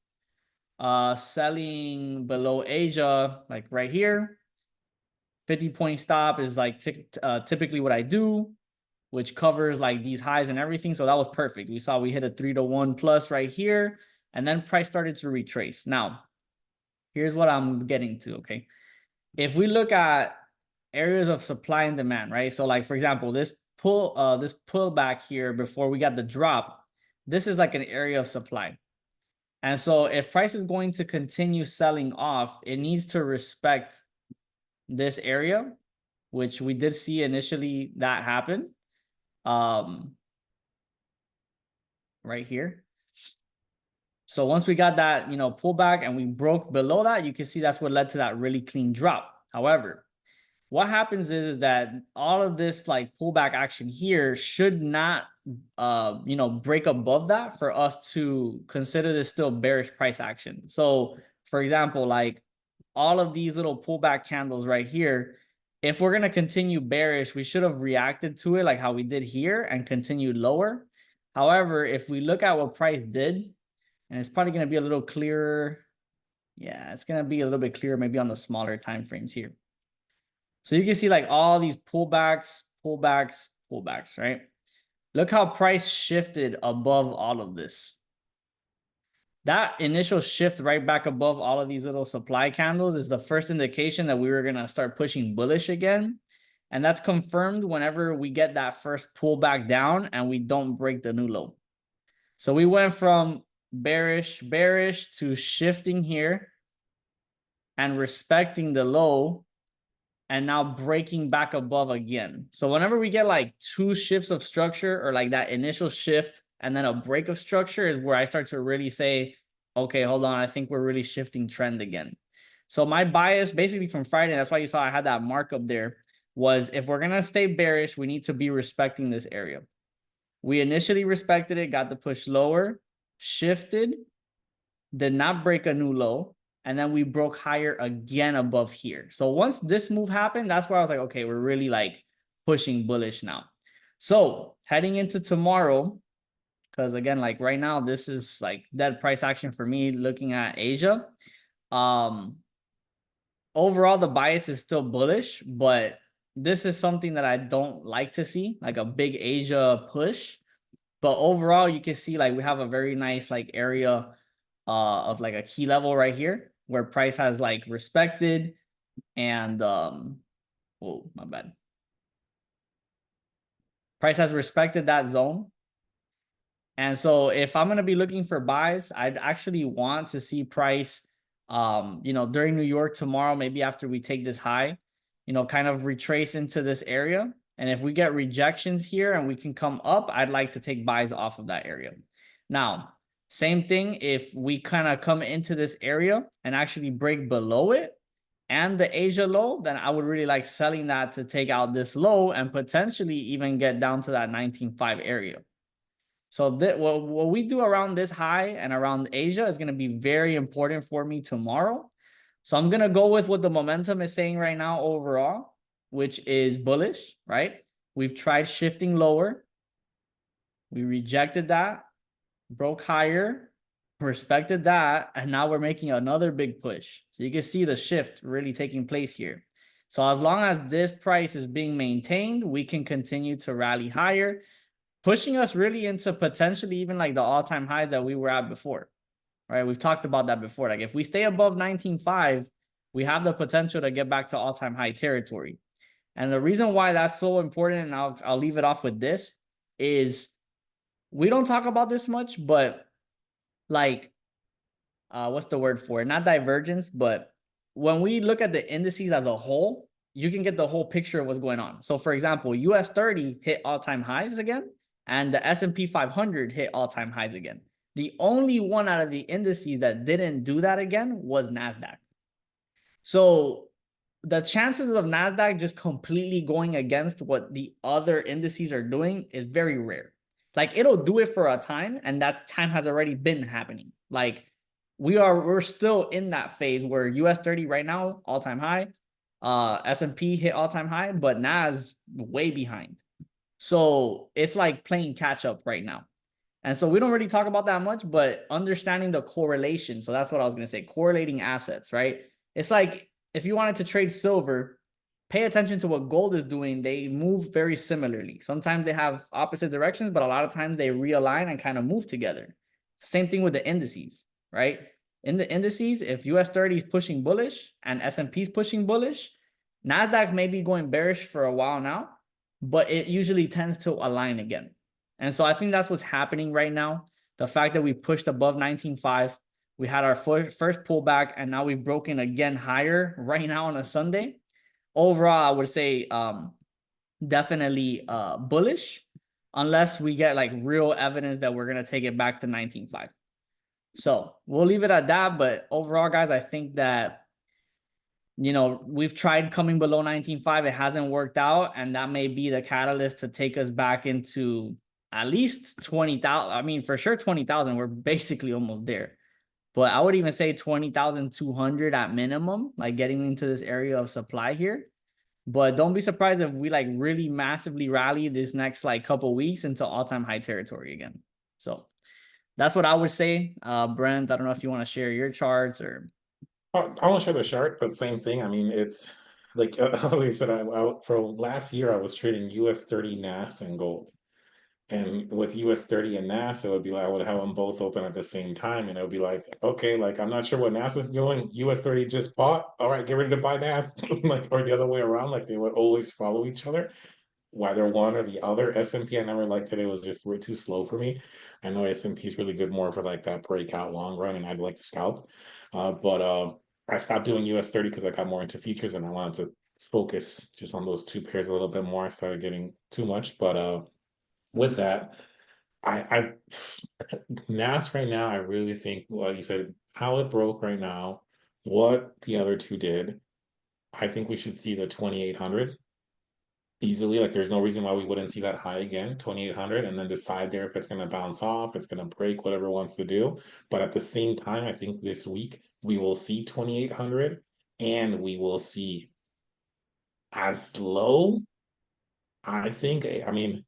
selling below Asia, like right here. 50-point stop is like typically what I do, which covers like these highs and everything. So that was perfect. We saw we hit a 3-to-1 plus right here, and then price started to retrace. Now, here's what I'm getting to, okay? If we look at areas of supply and demand, right? So like, for example, this pullback here before we got the drop, this is like an area of supply. And so if price is going to continue selling off, it needs to respect this area, which we did see initially that happen. Right here. So once we got that, pullback and we broke below that, you can see that's what led to that really clean drop. However, what happens is that all of this like pullback action here should not, break above that for us to consider this still bearish price action. So for example, like all of these little pullback candles right here, if we're going to continue bearish, we should have reacted to it like how we did here and continued lower. However, if we look at what price did, and it's probably going to be a little clearer. Yeah, it's going to be a little bit clearer maybe on the smaller time frames here. So you can see like all these pullbacks, pullbacks, pullbacks, right? Look how price shifted above all of this. That initial shift right back above all of these little supply candles is the first indication that we were going to start pushing bullish again. And that's confirmed whenever we get that first pullback down and we don't break the new low. So we went from bearish to shifting here and respecting the low and now breaking back above again. So whenever we get like two shifts of structure or like that initial shift and then a break of structure is where I start to really say, okay, hold on, I think we're really shifting trend again. So my bias basically from Friday, that's why you saw I had that mark up there, was if we're going to stay bearish, we need to be respecting this area. We initially respected it, got the push lower, shifted, did not break a new low, and then we broke higher again above here. So once this move happened, that's where I was like, okay, we're really like pushing bullish now. So heading into tomorrow, because again, like right now, this is like dead price action for me looking at Asia. Overall, the bias is still bullish, but this is something that I don't like to see, like a big Asia push. But overall, you can see like we have a very nice like area of like a key level right here where price has like respected and oh my bad. Price has respected that zone. And so if I'm gonna be looking for buys, I'd actually want to see price during New York tomorrow, maybe after we take this high, kind of retrace into this area. And if we get rejections here and we can come up, I'd like to take buys off of that area. Now, same thing if we kind of come into this area and actually break below it and the Asia low, then I would really like selling that to take out this low and potentially even get down to that 19.5 area. So what we do around this high and around Asia is going to be very important for me tomorrow. So I'm going to go with what the momentum is saying right now overall, which is bullish, right? We've tried shifting lower. We rejected that, broke higher, respected that, and now we're making another big push. So you can see the shift really taking place here. So as long as this price is being maintained, we can continue to rally higher, pushing us really into potentially even like the all-time highs that we were at before, right? We've talked about that before. Like if we stay above 19.5, we have the potential to get back to all-time high territory. And the reason why that's so important, and I'll leave it off with this, is we don't talk about this much, but like, what's the word for it? Not divergence, but when we look at the indices as a whole, you can get the whole picture of what's going on. So for example, US 30 hit all-time highs again, and the S&P 500 hit all-time highs again. The only one out of the indices that didn't do that again was NASDAQ. So the chances of NASDAQ just completely going against what the other indices are doing is very rare. Like it'll do it for a time, and that time has already been happening. Like we're still in that phase where US 30 right now, all-time high, S&P hit all-time high, but NAS way behind. So it's like playing catch up right now. And so we don't really talk about that much, but understanding the correlation. So that's what I was going to say, correlating assets, right? It's like if you wanted to trade silver, pay attention to what gold is doing. They move very similarly. Sometimes they have opposite directions, but a lot of times they realign and kind of move together. Same thing with the indices, right? In the indices, if US 30 is pushing bullish and S&P is pushing bullish, NASDAQ may be going bearish for a while now, but it usually tends to align again. And so I think that's what's happening right now. The fact that we pushed above 19.5, we had our first pullback, and now we've broken again higher right now on a Sunday. Overall, I would say definitely bullish, unless we get like real evidence that we're going to take it back to 19.5. So we'll leave it at that. But overall, guys, I think that we've tried coming below 19.5. It hasn't worked out. And that may be the catalyst to take us back into at least 20,000. I mean, for sure, 20,000. We're basically almost there. But I would even say 20,200 at minimum, like getting into this area of supply here. But don't be surprised if we like really massively rally this next like couple weeks into all-time high territory again. So that's what I would say. Brent, I don't know if you want to share your charts or. I want to share the chart, but same thing. I mean, it's like like I said, for last year I was trading US 30 NAS and gold. And with US 30 and NASA, it would be like I would have them both open at the same time, and it would be like, okay, like I'm not sure what NASA's doing. US 30 just bought. All right, get ready to buy NASA, like or the other way around. Like they would always follow each other, whether one or the other. S&P, I never liked it. It was just way too slow for me. I know S&P is really good more for like that breakout long run, and I'd like to scalp. But I stopped doing US 30 because I got more into features and I wanted to focus just on those two pairs a little bit more. I started getting too much, but with that. I NAS right now, I really think what you said, how it broke right now, what the other two did, I think we should see the 2800 easily. Like there's no reason why we wouldn't see that high again, 2800, and then decide there if it's going to bounce off, it's going to break, whatever it wants to do. But at the same time, I think this week we will see 2800 and we will see as low, I think, I mean,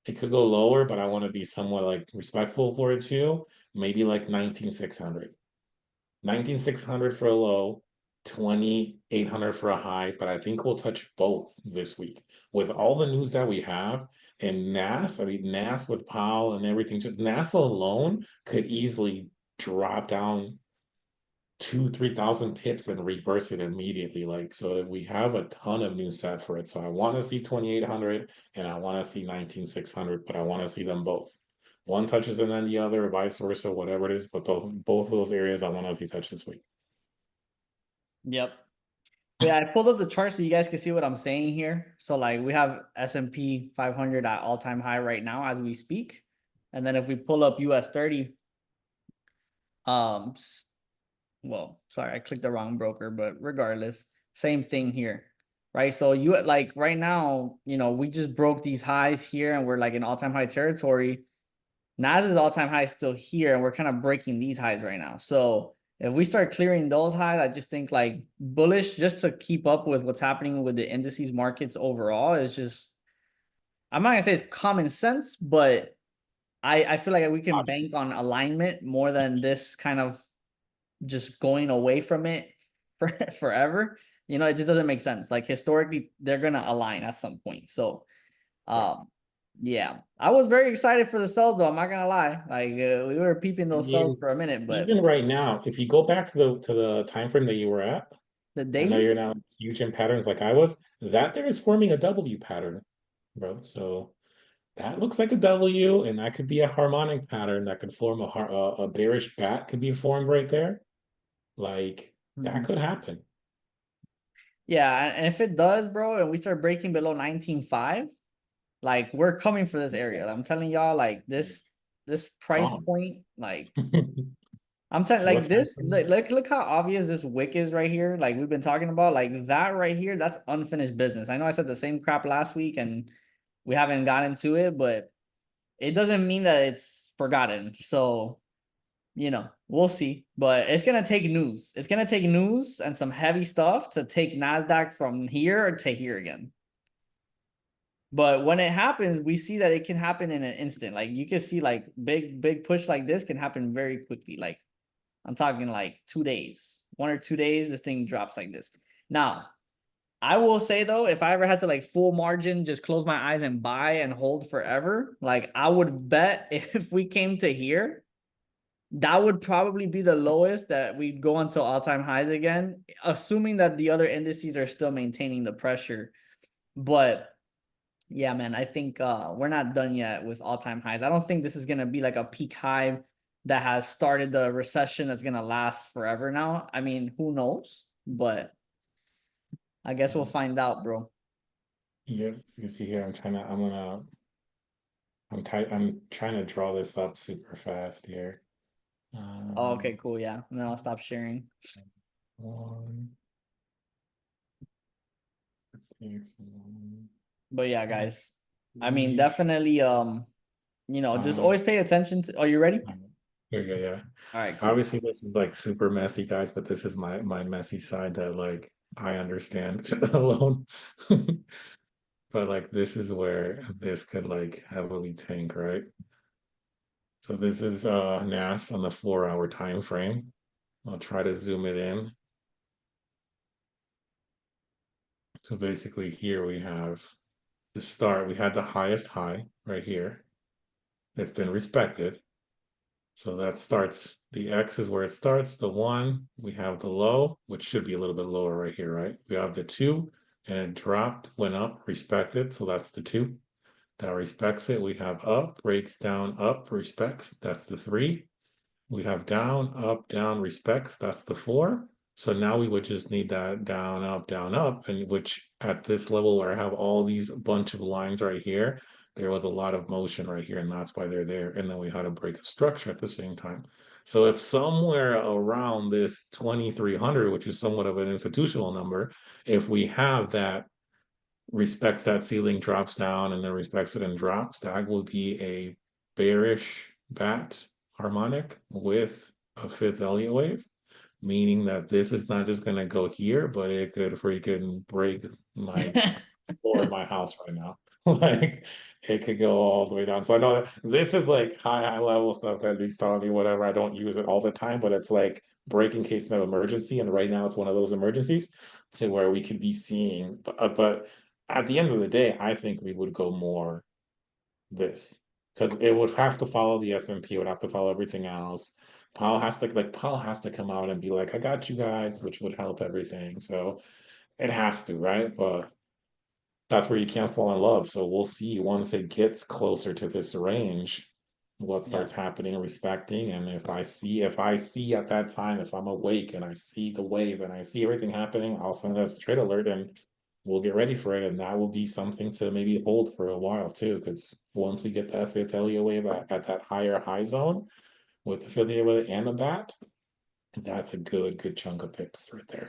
it could go lower, but I want to be somewhat like respectful for it too. Maybe like 19,600. 19,600 for a low, 2,800 for a high, but I think we'll touch both this week. With all the news that we have and NAS, I mean NAS with Powell and everything, just NASA alone could easily drop down 2, 3,000 pips and reverse it immediately. Like, so that we have a ton of new set for it. So I want to see 2,800 and I want to see 19,600, but I want to see them both. One touches and then the other, or vice versa, whatever it is. But both of those areas I want to see touch this week. Yep. But yeah, I pulled up the chart so you guys can see what I'm saying here. So like we have S&P 500 at all-time high right now as we speak. And then if we pull up US 30, well, sorry, I clicked the wrong broker, but regardless, same thing here, right? So you like right now, we just broke these highs here and we're like in all-time high territory. NAS's all-time high is still here and we're kind of breaking these highs right now. So if we start clearing those highs, I just think like bullish just to keep up with what's happening with the indices markets overall is just, I'm not gonna say it's common sense, but I feel like we can bank on alignment more than this kind of just going away from it for forever. It just doesn't make sense. Like historically, they're gonna align at some point. So Yeah. yeah, I was very excited for the sells though. I'm not gonna lie. Like we were peeping I those sells mean, for a minute, but even right now, if you go back to the time frame that you were at, the I know daily. you're now huge in patterns like I was, that there is forming a W pattern, bro. So that looks like a W, and that could be a harmonic pattern that could form a bearish bat could be formed right there. Like that Mhm. could happen. Yeah, and if it does, bro, and we start breaking below 19.5, like we're coming for this area. I'm telling y'all, like this price Gone. point, like I'm telling What like time this, frame? look how obvious this wick is right here. Like we've been talking about, like that right here, that's unfinished business. I know I said the same crap last week and we haven't gotten to it, but it doesn't mean that it's forgotten. So, we'll see. But it's gonna take news. It's gonna take news and some heavy stuff to take NASDAQ from here to here again. But when it happens, we see that it can happen in an instant. Like you can see like big push like this can happen very quickly. Like I'm talking like 2 days, 1 or 2 days, this thing drops like this. Now, I will say though, if I ever had to like full margin, just close my eyes and buy and hold forever, like I would bet if we came to here, that would probably be the lowest that we'd go until all-time highs again, assuming that the other indices are still maintaining the pressure. But yeah, man, I think we're not done yet with all-time highs. I don't think this is gonna be like a peak high that has started the recession that's gonna last forever now. I mean, who knows? But I guess we'll find out, bro. Yeah, so you see here, I'm trying to draw this up super fast here. Oh, okay, Um, cool. Yeah. And then I'll stop sharing. one, six, one, But yeah, guys. I mean, three, definitely just five. always pay attention to, are you ready? There you go, yeah. All right, cool. Obviously, this is like super messy, guys, but this is my messy side that like I understand alone. But like this is where this could like heavily tank, right? So this is NAS on the 4 hour time frame. I'll try to zoom it in. So basically here we have the start. We had the highest high right here. It's been respected. So that starts, the X is where it starts, the 1, we have the low, which should be a little bit lower right here, right? We have the 2, and it dropped, went up, respected, so that's the 2. That respects it. We have up, breaks down, up, respects, that's the 3. We have down, up, down, respects, that's the 4. So now we would just need that down, up, and which at this level where I have all these bunch of lines right here, there was a lot of motion right here, and that's why they're there. And then we had a break of structure at the same time. So if somewhere around this 2300, which is somewhat of an institutional number, if we have that respects that ceiling, drops down, and then respects it and drops, that will be a bearish bat harmonic with a fifth Elliott wave, meaning that this is not just gonna go here, but it could freaking break my floor in my house right now. Like it could go all the way down. So I know that this is like high level stuff that Luke's telling me, whatever. I don't use it all the time, but it's like break in case of emergency. And right now it's one of those emergencies to where we could be seeing, but at the end of the day, I think we would go more this because it would have to follow the S&P, it would have to follow everything else. Powell has to come out and be like, I got you guys, which would help everything. So it has to, right? But that's where you can't fall in love. So we'll see once it gets closer to this range, what Yeah. starts happening and respecting. And if I see at that time, if I'm awake and I see the wave and I see everything happening, I'll send us a trade alert and we'll get ready for it. And that will be something to maybe hold for a while too. Because once we get that fifth Elliott wave at that higher high zone with the fifth Elliott wave and the bat, that's a good chunk of pips right there.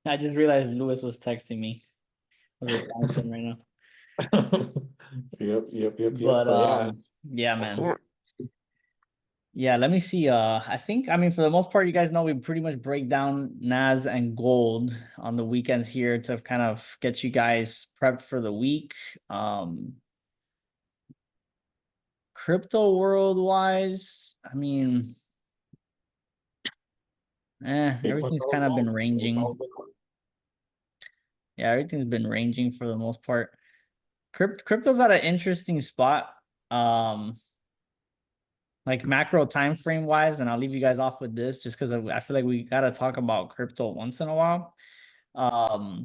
I just realized Lewis was texting me. I was replying to him right now. Yep. But But yeah. yeah, man. Yeah, let me see. I think, I mean, for the most part, you guys know we pretty much break down NAS and gold on the weekends here to kind of get you guys prepped for the week. Crypto world wise, I mean, everything's kind of been ranging. Yeah, everything's been ranging for the most part. Crypto's at an interesting spot. Like macro time frame wise, and I'll leave you guys off with this just because I feel like we gotta talk about crypto once in a while. I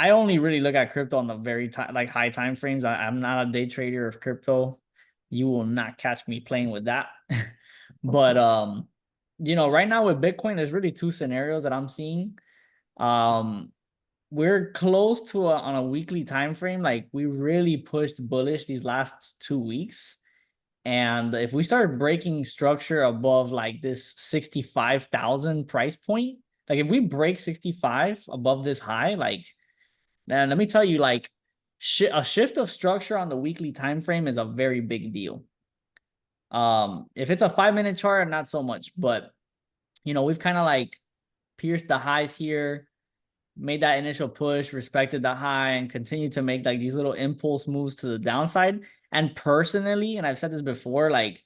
only really look at crypto on the very like high time frames. I'm not a day trader of crypto. You will not catch me playing with that. But you know, right now with Bitcoin, there's really two scenarios that I'm seeing. Um, we're close to on a weekly time frame. Like we really pushed bullish these last 2 weeks. And if we start breaking structure above like this 65,000 price point, like if we break 65 above this high, like, man, let me tell you, like a shift of structure on the weekly time frame is a very big deal. If it's a 5-minute chart, not so much, but you know, we've kind of like pierced the highs here, made that initial push, respected the high, and continued to make like these little impulse moves to the downside. And personally, and I've said this before, like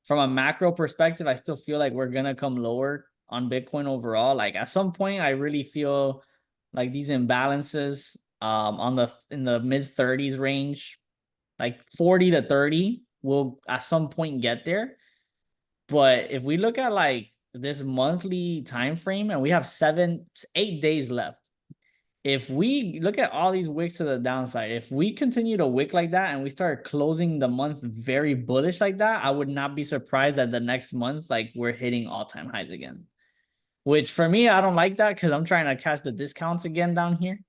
from a macro perspective, I still feel like we're gonna come lower on Bitcoin overall. Like at some point, I really feel like these imbalances on the in the mid 30s range, like 40 to 30, will at some point get there. But if we look at like this monthly time frame and we have 8 days left, if we look at all these wicks to the downside, if we continue to wick like that and we start closing the month very bullish like that, I would not be surprised that the next month, like we're hitting all-time highs again. Which for me, I don't like that because I'm trying to catch the discounts again down here.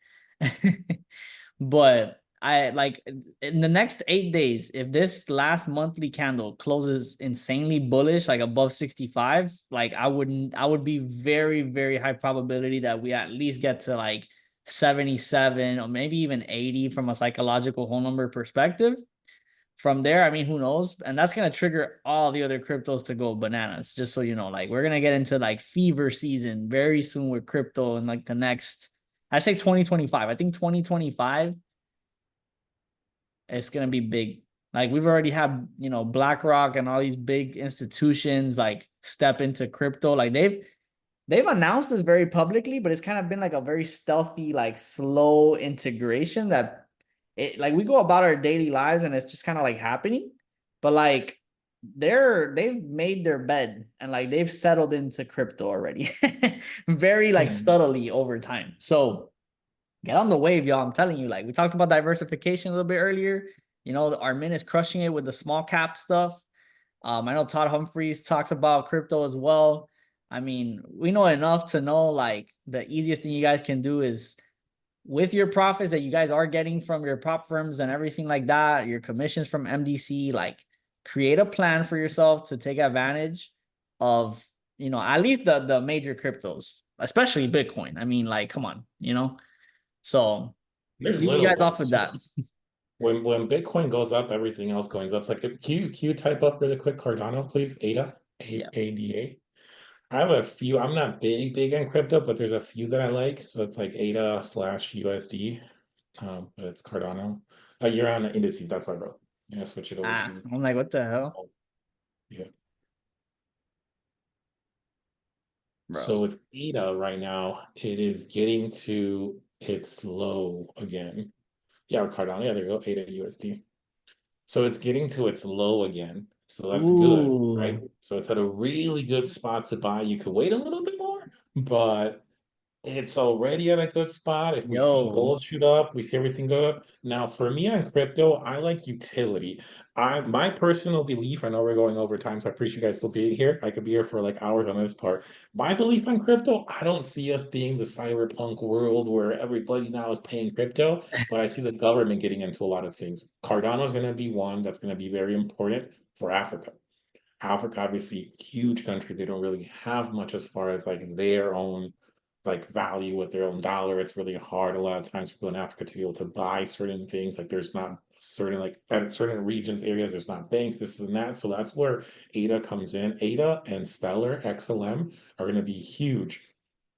But I like in the next 8 days, if this last monthly candle closes insanely bullish, like above 65, like I would be very, very high probability that we at least get to like 77 or maybe even 80 from a psychological whole number perspective. From there, I mean, who knows? And that's gonna trigger all the other cryptos to go bananas. Just so you know, like we're gonna get into like fever season very soon with crypto and like the next, I say 2025. I think 2025 it's gonna be big. Like we've already had, you know, BlackRock and all these big institutions like step into crypto. Like they've announced this very publicly, but it's kind of been like a very stealthy, like slow integration that it like we go about our daily lives and it's just kind of like happening. But like they've made their bed and like they've settled into crypto already. Very like Mhm. subtly over time. So get on the wave, y'all. I'm telling you, like we talked about diversification a little bit earlier. You know, Armin is crushing it with the small cap stuff. I know Todd Humphreys talks about crypto as well. I mean, we know enough to know like the easiest thing you guys can do is with your profits that you guys are getting from your prop firms and everything like that, your commissions from MDC, like create a plan for yourself to take advantage of, you know, at least the major cryptos, especially Bitcoin. I mean, like, come on, you know. So There's leave you little guys off ones with too. that. When Bitcoin goes up, everything else goes up. It's like, can you type up really quick Cardano, please? ADA, Yeah. ADA. I have a few. I'm not big on crypto, but there's a few that I like. So it's like ADA slash USD. But it's Cardano. You're on the indices. That's why, bro. Yeah, switch it over Ah, to. I'm like, what the hell, Oh, yeah. bro? So with ADA right now, it is getting to its low again. Yeah, Cardano. Yeah, there you go. ADA USD. So it's getting to its low again. So that's good, right? Ooh, So it's at a really good spot to buy. You could wait a little bit more, but it's already at a good spot. If we see yo, gold shoot up, we see everything go up. Now, for me on crypto, I like utility. My personal belief, I know we're going over time, so I appreciate you guys still being here. I could be here for like hours on this part. My belief on crypto, I don't see us being the cyberpunk world where everybody now is paying crypto, but I see the government getting into a lot of things. Cardano is going to be one that's going to be very important for Africa. Africa, obviously, huge country. They don't really have much as far as like their own like value with their own dollar. It's really hard a lot of times for people in Africa to be able to buy certain things. Like there's not certain like at certain regions, areas, there's not banks, this and that. So that's where ADA comes in. ADA and Stellar XLM are going to be huge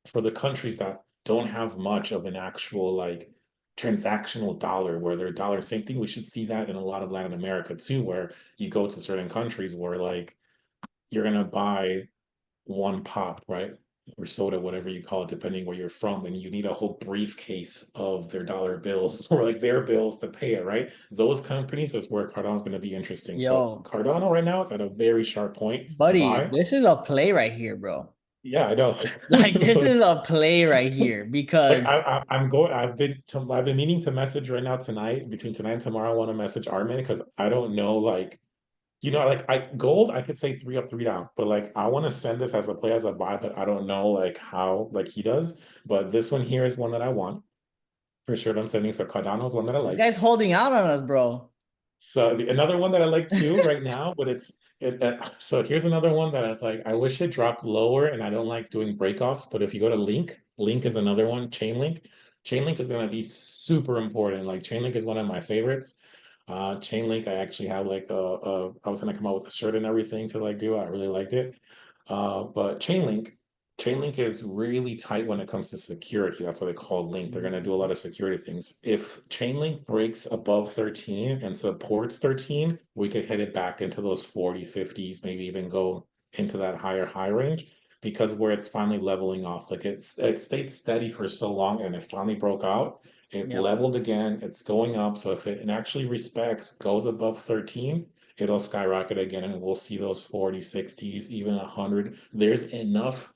for the countries that don't have much of an actual like transactional dollar where their dollar same thing we should see that in a lot of Latin America too where you go to certain countries where like you're gonna buy one pop, right? Or soda, whatever you call it, depending where you're from, and you need a whole briefcase of their dollar bills or like their bills to pay it, right? Those companies is where Cardano is going to be interesting. So yo, Cardano right now is at a very sharp point to buddy, buy. this is a play right here, bro. Yeah, I know. Like this is a play right here Like because I'm going. I've been meaning to message right now tonight. Between tonight and tomorrow, I want to message Armin because I don't know. Like like I gold, I could say three up, three down, but like I want to send this as a play as a buy, but I don't know like how like he does. But this one here is one that I want for sure. That I'm sending. So Cardano is one that I this like. guy's holding out on us, bro. So another one that I like too right now, but so here's another one that it's like I wish it dropped lower, and I don't like doing breakoffs. But if you go to Link is another one. Chainlink is going to be super important. Like Chainlink is one of my favorites. Chainlink, I actually have like I was gonna come out with a shirt and everything to like do. I really liked it. But Chainlink is really tight when it comes to security. That's what they call Link. They're going to do a lot of security things. If Chainlink breaks above 13 and supports 13, we could hit it back into those 40, 50s, maybe even go into that high range because where it's finally leveling off. Like it stayed steady for so long and it finally broke out. It Yep. leveled again. It's going up. So if it actually respects, goes above 13, it'll skyrocket again and we'll see those 40, 60s, even 100. There's enough.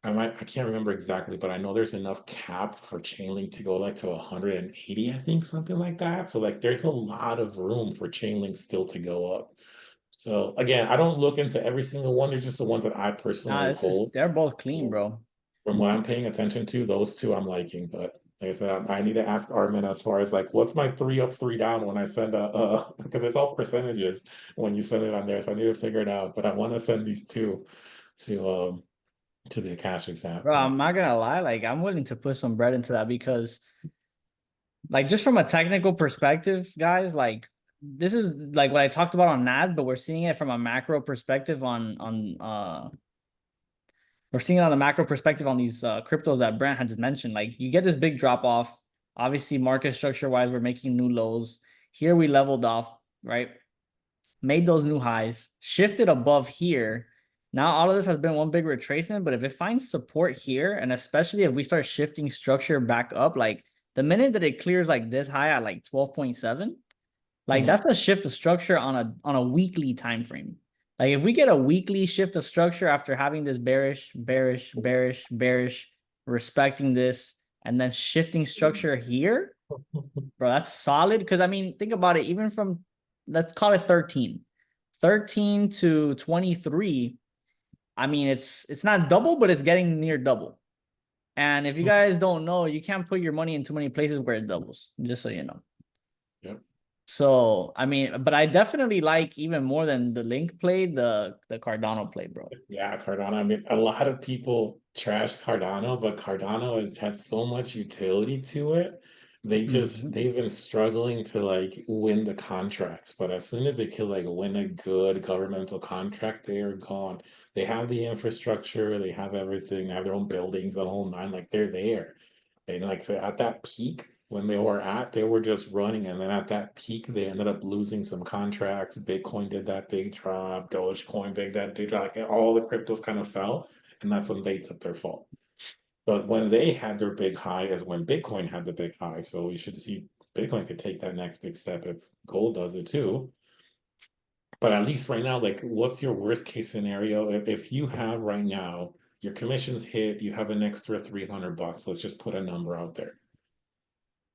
I can't remember exactly, but I know there's enough cap for Chainlink to go like to 180, I think, something like that. So like there's a lot of room for Chainlink still to go up. So again, I don't look into every single one. There's just the ones that I Nah, personally this is hold. they're both clean, bro. From what I'm paying attention to, those two I'm liking. But like I said, I need to ask Armin as far as like what's my three up, three down when I send because it's all percentages when you send it on there. So I need to figure it out. But I want to send these two to the akashx app. Bro, But I'm not gonna lie, like I'm willing to put some bread into that because like just from a technical perspective, guys, like this is like what I talked about on NAS, but we're seeing it from a macro perspective on we're seeing it on the macro perspective on these cryptos that Brent had just mentioned. Like you get this big drop off. Obviously, market structure wise, we're making new lows. Here we leveled off, right? Made those new highs, shifted above here, Now all of this has been one big retracement, but if it finds support here, and especially if we start shifting structure back up, like the minute that it clears like this high at like 12.7, like Mhm. that's a shift of structure on a weekly time frame. Like if we get a weekly shift of structure after having this bearish, bearish, bearish, bearish, respecting this, and then shifting structure here, bro, that's solid. Because I mean, think about it, even from, let's call it 13 to 23. I mean, it's not double, but it's getting near double. And if you guys don't know, you can't put your money in too many places where it doubles, just so you know. Yep. So I mean, but I definitely like, even more than the Link play, the Cardano play, bro. Yeah, Cardano. I mean, a lot of people trash Cardano, but Cardano has so much utility to it. Mhm. They've been struggling to like win the contracts, but as soon as they can like win a good governmental contract, they are gone. They have the infrastructure, they have everything, they have their own buildings, the whole nine, like they're there. And like at that peak when they were just running, and then at that peak they ended up losing some contracts. Bitcoin did that big drop, Dogecoin big that big drop, like all the cryptos kind of fell, and that's when they took their fall. But when they had their big high is when Bitcoin had the big high. So we should see Bitcoin could take that next big step if gold does it too. But at least right now, like what's your worst case scenario? If you have right now your commissions hit, you have an extra $300. Let's just put a number out there.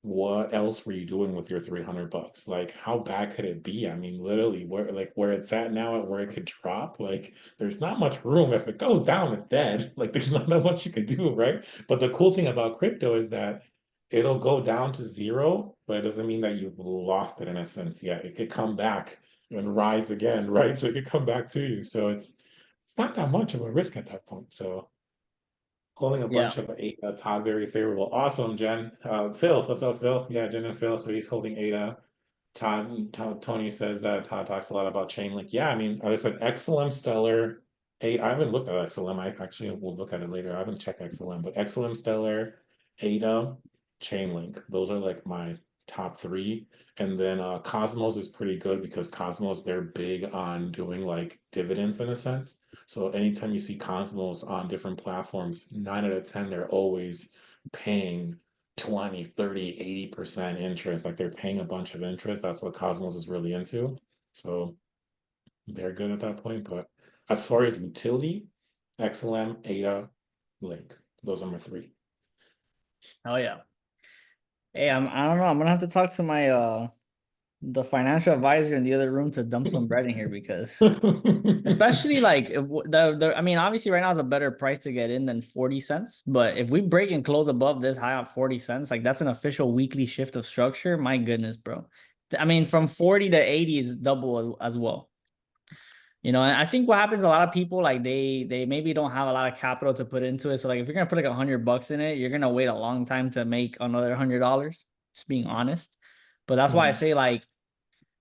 What else were you doing with your $300? Like, how bad could it be? I mean, literally, where it's at now, at where it could drop, like, there's not much room. If it goes down, it's dead. Like, there's not that much you can do, right? But the cool thing about crypto is that it'll go down to zero, but it doesn't mean that you've lost it in a sense yet. It could come back and rise again, right? So it could come back to you. So it's not that much of a risk at that point. So holding a Yeah. bunch of eight, Todd, very favorable. Awesome, Jen. Phil, what's up, Phil? Yeah, Jen and Phil. So he's holding ADA. Tony says that Todd talks a lot about Chainlink. Yeah, I mean, like I said, XLM Stellar. Eight. I haven't looked at XLM. I actually will look at it later. I haven't checked XLM, but XLM Stellar, ADA, Chainlink. Those are like my top three. And then Cosmos is pretty good because Cosmos, they're big on doing like dividends in a sense. So anytime you see Cosmos on different platforms, 9 out of 10, they're always paying 20, 30, 80% interest. Like they're paying a bunch of interest. That's what Cosmos is really into. So they're good at that point. But as far as utility, XLM, ADA, Link. Those are my three. Oh yeah. Hey, I don't know. I'm gonna have to talk to my the financial advisor in the other room to dump some bread in here, because especially like if the I mean, obviously right now is a better price to get in than 40 cents, but if we break and close above this high at 40 cents, like that's an official weekly shift of structure. My goodness, bro. I mean, from 40 to 80 is double as well. You know, and I think what happens, a lot of people like they maybe don't have a lot of capital to put into it. So like if you're gonna put like $100 in it, you're gonna wait a long time to make another $100. Just being honest. But that's why I Mhm. say like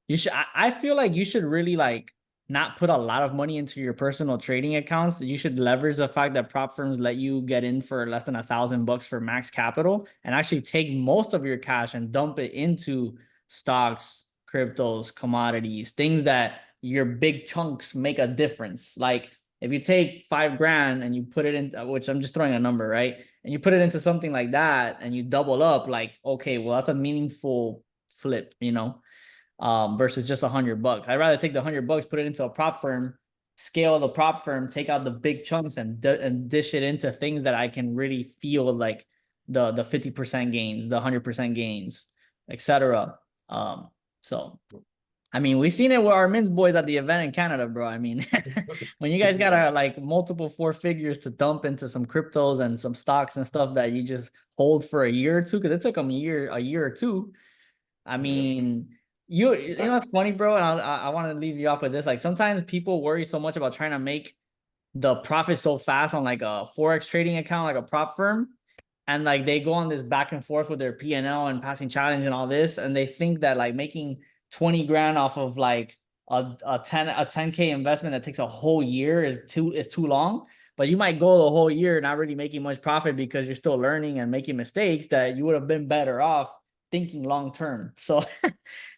you should. I feel like you should really like not put a lot of money into your personal trading accounts. You should leverage the fact that prop firms let you get in for less than $1,000 for max capital, and actually take most of your cash and dump it into stocks, cryptos, commodities, things that your big chunks make a difference. Like if you take 5 grand and you put it in, which I'm just throwing a number, right? And you put it into something like that and you double up, like, okay, well, that's a meaningful flip, you know, versus just $100. I'd rather take the $100, put it into a prop firm, scale the prop firm, take out the big chunks and dish it into things that I can really feel like the 50% gains, the 100% gains, etc. So I mean, we seen it with our Mints boys at the event in Canada, bro. I mean, when you guys got Yeah, like multiple four figures to dump into some cryptos and some stocks and stuff that you just hold for a year or two, because it took them a year or two. I yeah. mean, you know what's funny, bro? And I want to leave you off with this. Like sometimes people worry so much about trying to make the profit so fast on like a forex trading account, like a prop firm, and like they go on this back and forth with their P&L and passing challenge and all this, and they think that like making 20 grand off of like a 10K investment that takes a whole year is too long. But you might go the whole year not really making much profit because you're still learning and making mistakes that you would have been better off thinking long term. So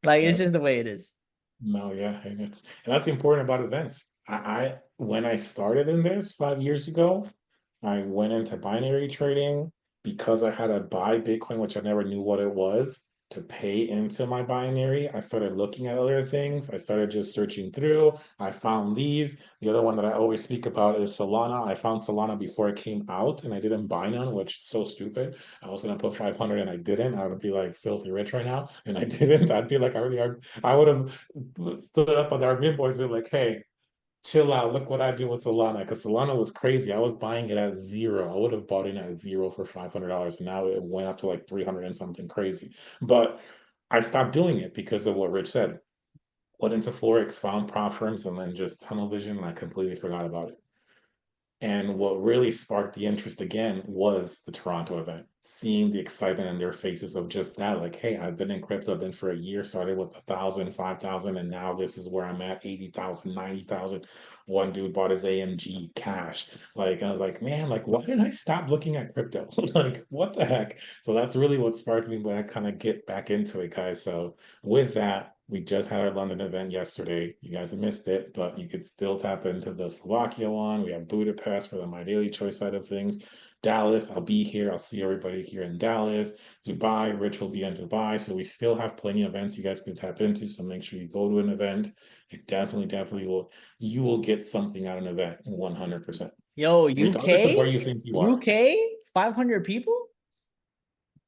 like it's Yeah. just the way it is. No, yeah, and that's the important about events. I when I started in this 5 years ago, I went into binary trading because I had to buy Bitcoin, which I never knew what it was, to pay into my binary. I started looking at other things. I started just searching through. I found these. The other one that I always speak about is Solana. I found Solana before it came out and I didn't buy none, which is so stupid. I was gonna put 500 and I didn't. I would be like filthy rich right now, and I didn't. I'd be like, I would have stood up on the argument boards, and be like, hey, chill out. Look what I do with Solana. Because Solana was crazy. I was buying it at zero. I would have bought it at zero for $500. Now it went up to like 300 and something crazy. But I stopped doing it because of what Rich said. Went into Forex, found prop firms, and then just tunnel vision, and I completely forgot about it. And what really sparked the interest again was the Toronto event, seeing the excitement in their faces of just that. Like, hey, I've been in crypto, I've been for a year, started with 1,000, 5,000, and now this is where I'm at 80,000, 90,000. One dude bought his AMG cash. Like, I was like, man, like, why did I stop looking at crypto? Like, what the heck? So that's really what sparked me when I kind of get back into it, guys. So with that, we just had our London event yesterday. You guys missed it, but you could still tap into the Slovakia one. We have Budapest for the My Daily Choice side of things. Dallas, I'll be here. I'll see everybody here in Dallas. Dubai, Rich will be in Dubai. So we still have plenty of events you guys can tap into. So make sure you go to an event. It definitely will. You will get something out of an event 100%, Yo, regardless of UK? where you think you are. UK? 500 people?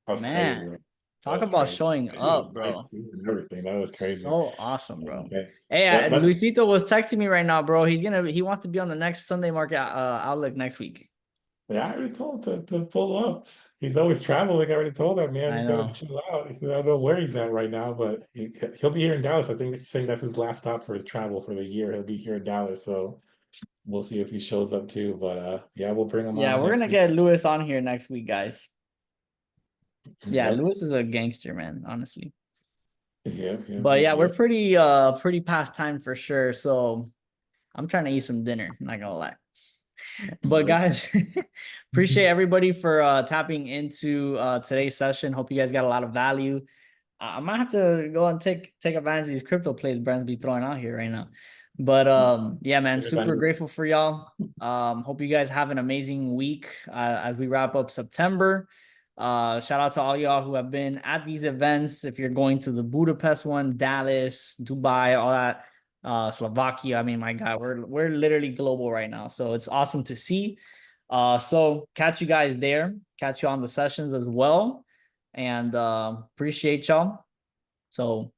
That's crazy, Man, bro. That talk was about crazy. showing It was up, nice bro. too and everything. That was crazy. So awesome, bro. Okay. Hey, Let's Luisito was texting me right now, bro. He wants to be on the next Sunday market outlook next week. Yeah, I already told him to pull up. He's always traveling. I already told that man I he's got to know. chill out. I don't know where he's at right now, but he'll be here in Dallas. I think he's saying that's his last stop for his travel for the year. He'll be here in Dallas, so we'll see if he shows up too. But yeah, we'll bring him Yeah, on we're next gonna week. get Lewis on here next week, guys. Yeah, Yep, Lewis is a gangster, man, honestly. But yeah, we're yep. pretty past time for sure. So I'm trying to eat some dinner, I'm not gonna lie. But Yep. guys, appreciate everybody for tapping into today's session. Hope you guys got a lot of value. I might have to go and take advantage of these crypto plays Brent's be throwing out here right now. But yeah, man, super grateful for y'all. Hope you guys have an amazing week as we wrap up September. Shout out to all y'all who have been at these events. If you're going to the Budapest one, Dallas, Dubai, all that, Slovakia. I mean, my God, we're literally global right now. So it's awesome to see. So catch you guys there. Catch you on the sessions as well. And appreciate y'all. So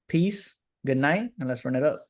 peace, good night, and let's run it up.